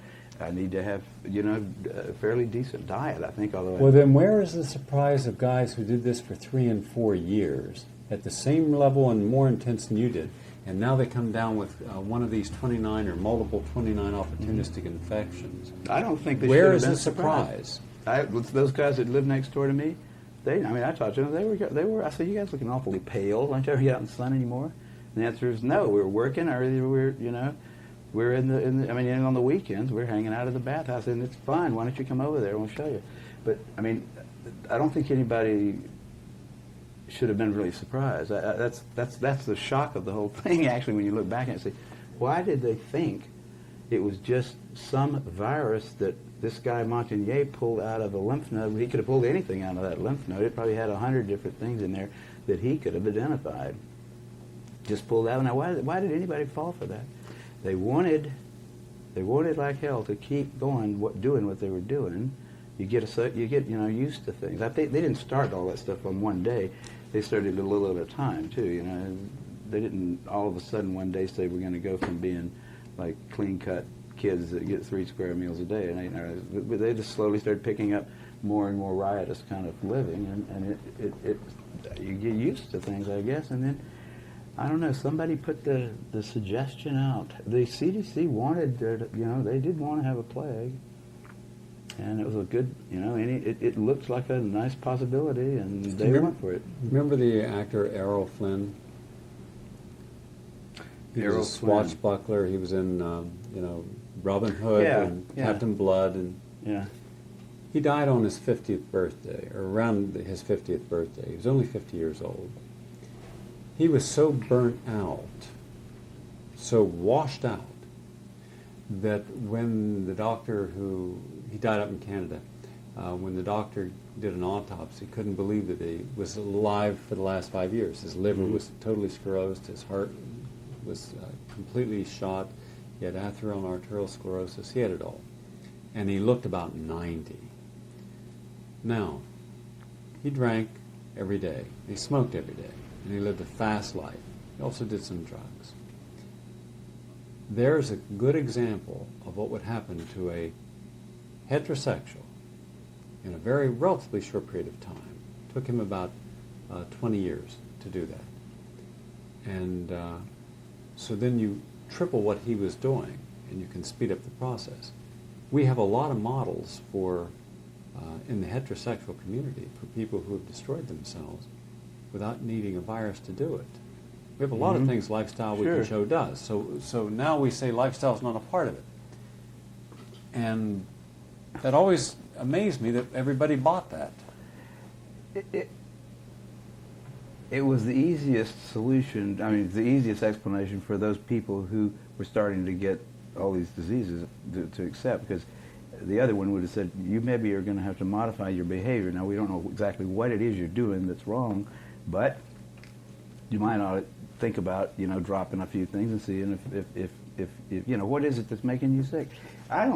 I need to have, you know, a fairly decent diet, I think, although... Well, then where is the surprise of guys who did this for 3 and 4 years at the same level and more intense than you did, and now they come down with one of these 29 or multiple 29 opportunistic infections? I don't think they should Where have is been the surprise? Those guys that live next door to me, I talked to them, they were, I said, you guys looking awfully pale. Aren't you ever get out in the sun anymore? And the answer is no, we're working, or we're, you know, We're I mean, on the weekends, we're hanging out at the bathhouse, and it's fun. Why don't you come over there and we'll show you? But, I mean, I don't think anybody should have been really surprised. That's the shock of the whole thing, actually, when you look back and say, why did they think it was just some virus that this guy Montagnier pulled out of a lymph node? He could have pulled anything out of that lymph node. It probably had 100 different things in there that he could have identified. Just pulled out. Now, why did anybody fall for that? They wanted like hell to keep going, doing what they were doing. You get used to things. I think they didn't start all that stuff on one day. They started a little at a time too. They didn't all of a sudden one day say we're going to go from being like clean-cut kids that get 3 square meals a day, and they just slowly started picking up more and more riotous kind of living, and you get used to things, I guess, and then I don't know. Somebody put the suggestion out. The CDC wanted they did want to have a plague, and it was a good it looked like a nice possibility, and they went for it. Remember the actor Errol Flynn? He was a swashbuckler. He was in, Robin Hood and Captain Blood. And he died on his 50th birthday, or around his 50th birthday. He was only 50 years old. He was so burnt out, so washed out, that when the doctor he died up in Canada, when the doctor did an autopsy, couldn't believe that he was alive for the last 5 years. His liver was totally sclerosed, his heart was completely shot, he had arterial sclerosis, he had it all. And he looked about 90. Now, he drank every day, he smoked every day, and he lived a fast life. He also did some drugs. There's a good example of what would happen to a heterosexual in a very relatively short period of time. It took him about 20 years to do that. And so then you triple what he was doing, and you can speed up the process. We have a lot of models in the heterosexual community for people who have destroyed themselves without needing a virus to do it. We have a lot of things lifestyle we can show does. So now we say lifestyle is not a part of it. And that always amazed me that everybody bought that. It was the easiest solution, the easiest explanation for those people who were starting to get all these diseases to accept, because the other one would have said, you maybe are going to have to modify your behavior. Now, we don't know exactly what it is you're doing that's wrong, but you might ought to think about, dropping a few things and seeing if what is it that's making you sick. I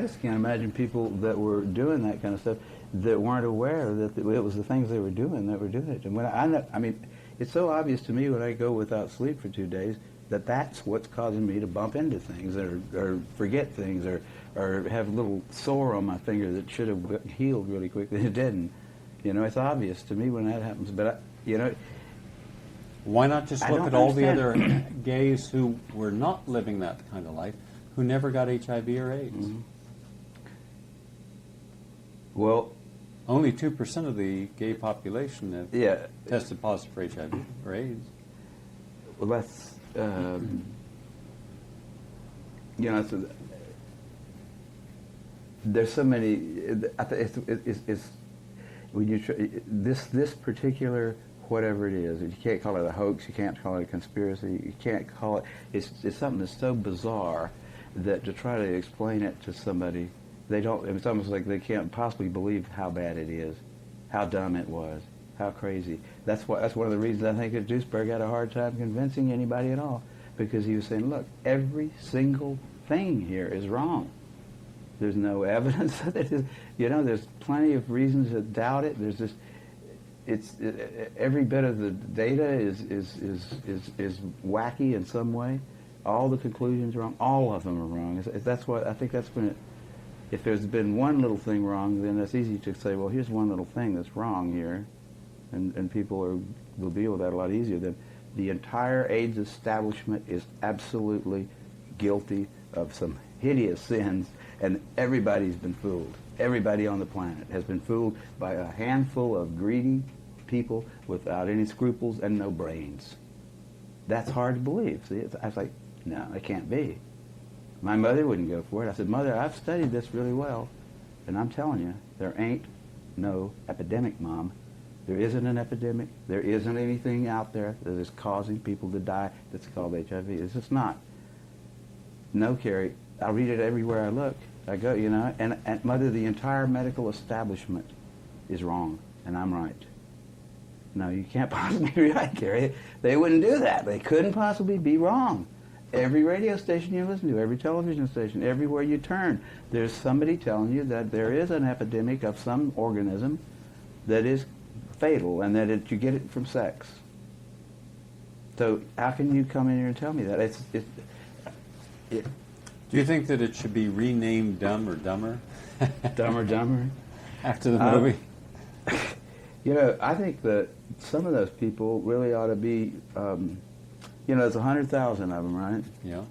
just can't imagine people that were doing that kind of stuff that weren't aware that it was the things they were doing that were doing it. And when it's so obvious to me when I go without sleep for 2 days that that's what's causing me to bump into things or forget things or have a little sore on my finger that should have healed really quickly. It didn't. It's obvious to me when that happens. But why not just look at all the other gays who were not living that kind of life, who never got HIV or AIDS? Mm-hmm. Well, only 2% of the gay population have tested positive for HIV or AIDS. Well, that's there's so many. It's when you this particular whatever it is, you can't call it a hoax, you can't call it a conspiracy, you can't call it. It's something that's so bizarre that to try to explain it to somebody, they don't. It's almost like they can't possibly believe how bad it is, how dumb it was, how crazy. That's one of the reasons I think that Duisberg had a hard time convincing anybody at all, because he was saying, look, every single thing here is wrong. There's no evidence that it is. There's plenty of reasons to doubt it. There's just, every bit of the data is wacky in some way. All the conclusions are wrong. All of them are wrong. That's what I think. That's when if there's been one little thing wrong, then it's easy to say, well, here's one little thing that's wrong here, and people will deal with that a lot easier. Than the entire AIDS establishment is absolutely guilty of some hideous sins, and everybody's been fooled. Everybody on the planet has been fooled by a handful of greedy people without any scruples and no brains. That's hard to believe. See, I was like, no, it can't be. My mother wouldn't go for it. I said, Mother, I've studied this really well, and I'm telling you, there ain't no epidemic, Mom. There isn't an epidemic. There isn't anything out there that is causing people to die that's called HIV. It's just not. No, Kary, I read it everywhere I look. I go, you know, and Mother, the entire medical establishment is wrong, and I'm right. No, you can't possibly be right, Kary. They wouldn't do that. They couldn't possibly be wrong. Every radio station you listen to, every television station, everywhere you turn, there's somebody telling you that there is an epidemic of some organism that is fatal and that you get it from sex. So how can you come in here and tell me that? Do you think that it should be renamed Dumb or Dumber? Dumb or Dumber? After the movie? You know, I think that some of those people really ought to be, you know, there's 100,000 of them, right? Yeah.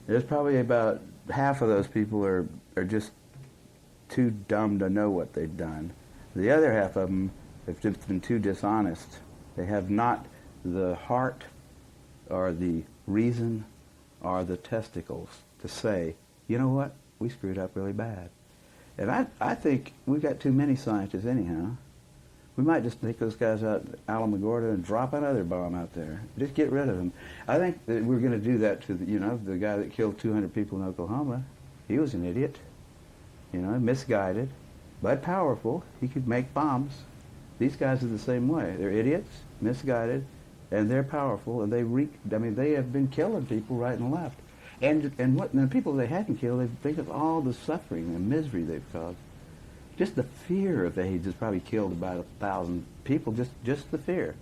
There's probably about half of those people are just too dumb to know what they've done. The other half of them have just been too dishonest. They have not the heart or the reason or the testicles to say, you know what, we screwed up really bad. And I think we've got too many scientists anyhow. We might just take those guys out, Alamogordo, and drop another bomb out there. Just get rid of them. I think that we're going to do that to, the guy that killed 200 people in Oklahoma. He was an idiot, misguided, but powerful. He could make bombs. These guys are the same way. They're idiots, misguided, and they're powerful, and they have been killing people right and left. And the people they hadn't killed, they think of all the suffering and misery they've caused. Just the fear of AIDS has probably killed about 1,000 people. Just the fear.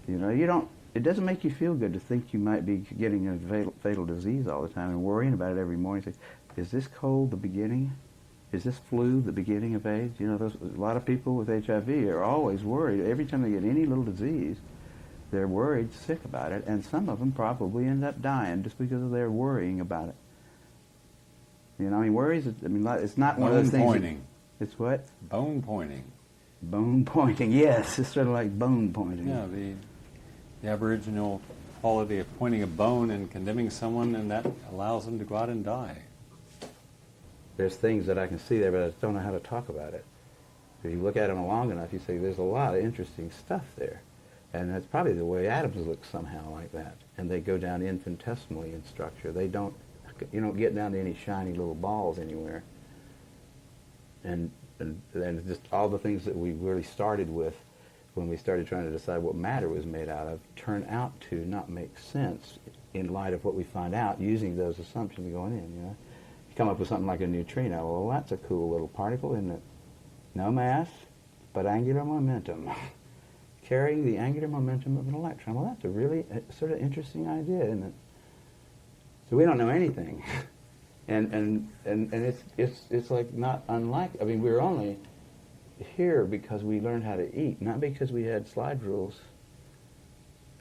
It doesn't make you feel good to think you might be getting a fatal disease all the time and worrying about it every morning. Say, is this cold the beginning? Is this flu the beginning of AIDS? A lot of people with HIV are always worried. Every time they get any little disease, they're worried, sick about it, and some of them probably end up dying just because they're worrying about it. Worries. It's not one of those things. Bone pointing. It's what? Bone pointing. Bone pointing, yes. It's sort of like bone pointing. Yeah, the Aboriginal quality of pointing a bone and condemning someone, and that allows them to go out and die. There's things that I can see there, but I just don't know how to talk about it. If you look at them long enough, you see there's a lot of interesting stuff there. And that's probably the way atoms look somehow like that. And they go down infinitesimally in structure. You don't get down to any shiny little balls anywhere. And just all the things that we really started with when we started trying to decide what matter was made out of turn out to not make sense in light of what we find out using those assumptions going in, You come up with something like a neutrino. Well, that's a cool little particle, isn't it? No mass, but angular momentum. Carrying the angular momentum of an electron. Well, that's a really sort of interesting idea, isn't it? So we don't know anything. And it's like not unlike, we're only here because we learned how to eat, not because we had slide rules,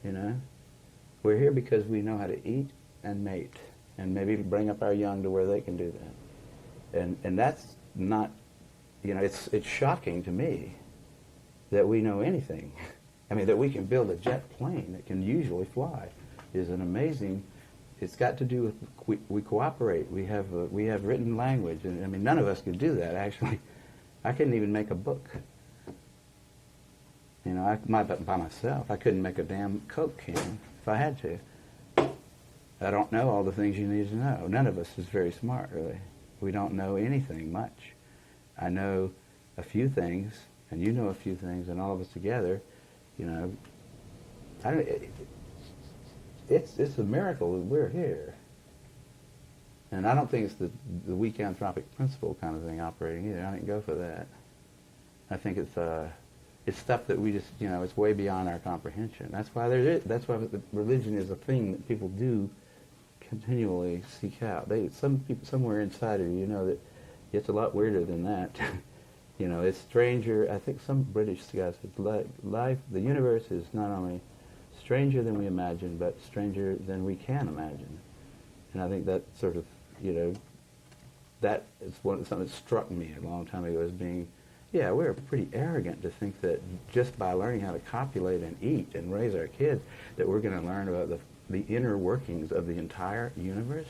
We're here because we know how to eat and mate, and maybe bring up our young to where they can do that. And that's not, it's shocking to me that we know anything. That we can build a jet plane that can usually fly is an amazing. It's got to do with we cooperate. We have written language, and none of us could do that. Actually, I couldn't even make a book. By myself, I couldn't make a damn Coke can if I had to. I don't know all the things you need to know. None of us is very smart, really. We don't know anything much. I know a few things, and you know a few things, and all of us together, it's a miracle that we're here. And I don't think it's the weak anthropic principle kind of thing operating either. I didn't go for that. I think it's stuff that we just, it's way beyond our comprehension. That's why religion is a thing that people do continually seek out. Some people somewhere inside of you know that it's a lot weirder than that. It's stranger. I think some British guy said, life, the universe is not only stranger than we imagine, but stranger than we can imagine. And I think that sort of, that is something that struck me a long time ago as being, we're pretty arrogant to think that just by learning how to copulate and eat and raise our kids, that we're going to learn about the inner workings of the entire universe.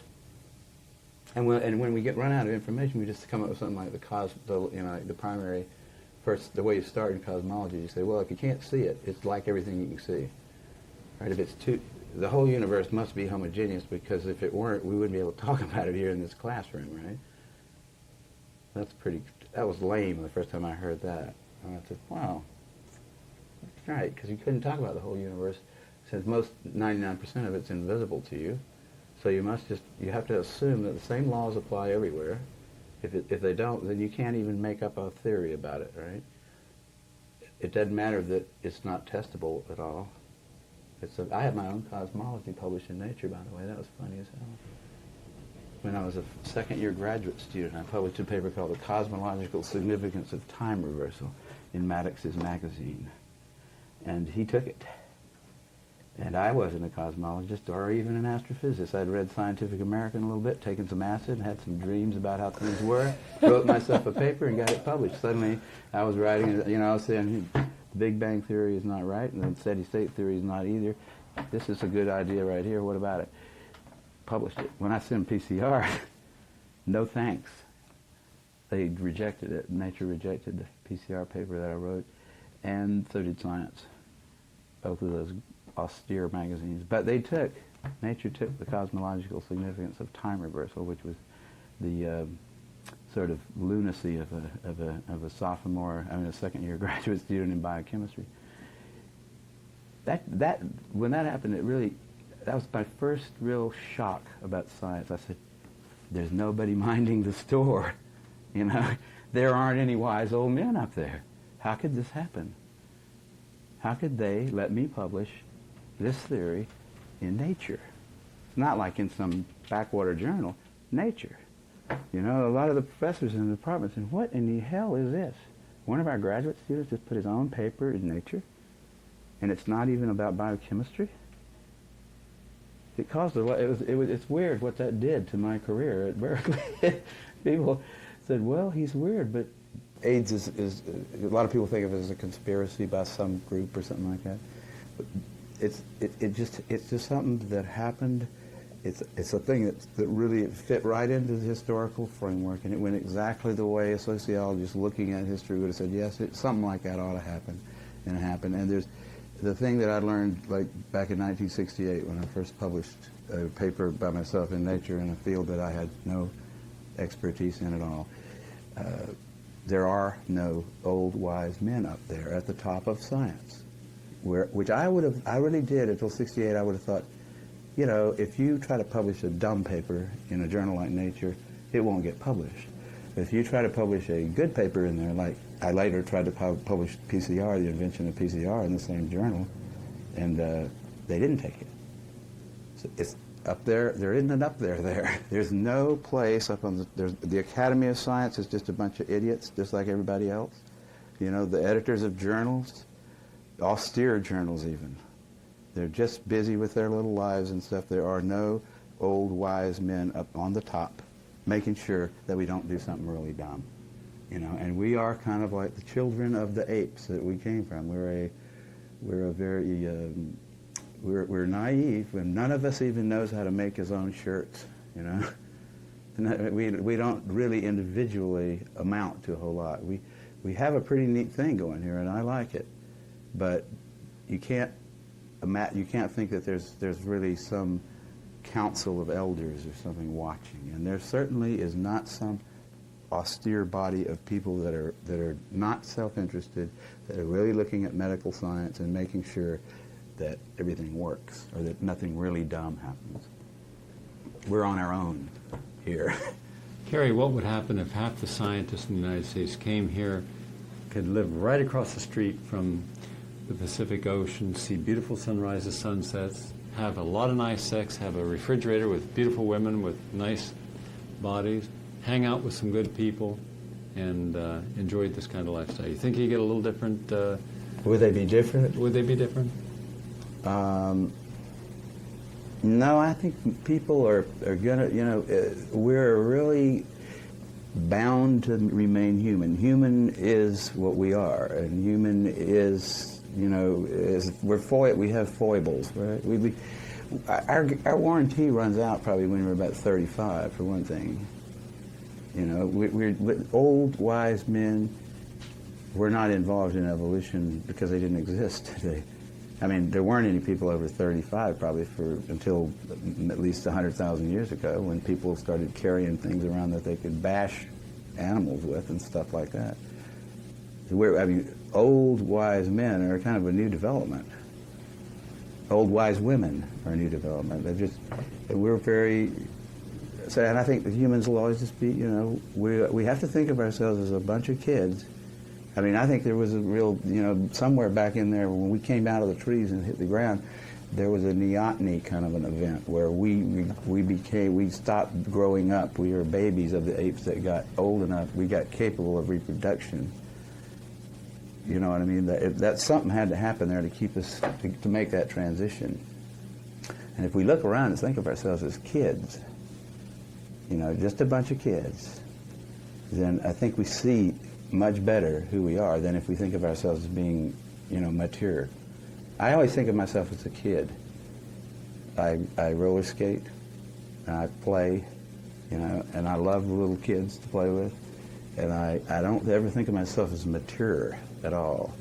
And when we run out of information, we just come up with something like the primary, first, the way you start in cosmology, you say, well, if you can't see it, it's like everything you can see. Right? If it's the whole universe must be homogeneous, because if it weren't, we wouldn't be able to talk about it here in this classroom, right? That was lame the first time I heard that. And I said, wow, that's right, because you couldn't talk about the whole universe, since 99% of it's invisible to you. So you have to assume that the same laws apply everywhere. If they don't, then you can't even make up a theory about it, right? It doesn't matter that it's not testable at all. I have my own cosmology published in Nature, by the way. That was funny as hell. When I was a second-year graduate student, I published a paper called The Cosmological Significance of Time Reversal in Maddox's magazine. And he took it. And I wasn't a cosmologist or even an astrophysicist. I'd read Scientific American a little bit, taken some acid, had some dreams about how things were, wrote myself a paper and got it published. Suddenly I was writing, I was saying, Big Bang Theory is not right, and then steady state theory is not either. This is a good idea right here. What about it? Published it. When I sent PCR, no thanks. They rejected it. Nature rejected the PCR paper that I wrote, and so did Science. Both of those austere magazines. But Nature took the cosmological significance of time reversal, which was the sort of lunacy of a sophomore, a second-year graduate student in biochemistry. When that happened, that was my first real shock about science. I said, there's nobody minding the store, There aren't any wise old men up there. How could this happen? How could they let me publish this theory in Nature? It's not like in some backwater journal. Nature. A lot of the professors in the department said, what in the hell is this? One of our graduate students just put his own paper in Nature, and it's not even about biochemistry? It caused it's weird what that did to my career at Berkeley. People said, well, he's weird, but AIDS is a lot of people think of it as a conspiracy by some group or something like that. But it's just something that happened. It's a thing that really fit right into the historical framework, and it went exactly the way a sociologist looking at history would have said, yes, something like that ought to happen, and it happened. And there's the thing that I learned back in 1968 when I first published a paper by myself in Nature in a field that I had no expertise in at all. There are no old wise men up there at the top of science, which I really did until 68. I would have thought, if you try to publish a dumb paper in a journal like Nature, it won't get published. If you try to publish a good paper in there, like I later tried to publish PCR, the invention of PCR, in the same journal, and they didn't take it. So it's up there. There isn't an up there. There's no place up on the Academy of Science is just a bunch of idiots, just like everybody else. The editors of journals, austere journals even, they're just busy with their little lives and stuff. There are no old wise men up on the top making sure that we don't do something really dumb. And we are kind of like the children of the apes that we came from. We're naive, and none of us even knows how to make his own shirts. We don't really individually amount to a whole lot. We have a pretty neat thing going here, and I like it, but you can't think that there's really some council of elders or something watching, and there certainly is not some austere body of people that are not self-interested, that are really looking at medical science and making sure that everything works or that nothing really dumb happens. We're on our own here. Kary, what would happen if half the scientists in the United States came here, could live right across the street from the Pacific Ocean, see beautiful sunrises, sunsets, have a lot of nice sex, have a refrigerator with beautiful women with nice bodies, hang out with some good people, and enjoy this kind of lifestyle? You think you get a little different? Would they be different? Would they be different? No, I think people are gonna, we're really bound to remain human. Human is what we are, and human is, we have foibles, right? our warranty runs out probably when we're about 35, for one thing. You know, we're old, wise men. We're not involved in evolution because they didn't exist. I mean, there weren't any people over 35 probably until at least 100,000 years ago, when people started carrying things around that they could bash animals with and stuff like that. I mean, old, wise men are kind of a new development. Old, wise women are a new development. We're very, so, and I think that humans will always just be, you know, we have to think of ourselves as a bunch of kids. I mean, I think there was a real, you know, somewhere back in there when we came out of the trees and hit the ground, there was a neoteny kind of an event where we stopped growing up. We were babies of the apes that got old enough, we got capable of reproduction. You know what I mean? That something had to happen there to keep us, to make that transition. And if we look around and think of ourselves as kids, you know, just a bunch of kids, then I think we see much better who we are than if we think of ourselves as being, you know, mature. I always think of myself as a kid. I roller skate, and I play, you know, and I love the little kids to play with, and I don't ever think of myself as mature at all.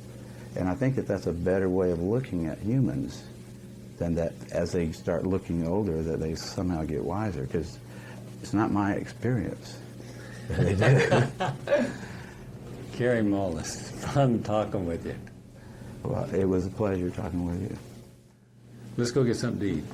And I think that that's a better way of looking at humans than that as they start looking older that they somehow get wiser, because it's not my experience. They do. Kary Mullis, fun talking with you. Well, it was a pleasure talking with you. Let's go get something to eat.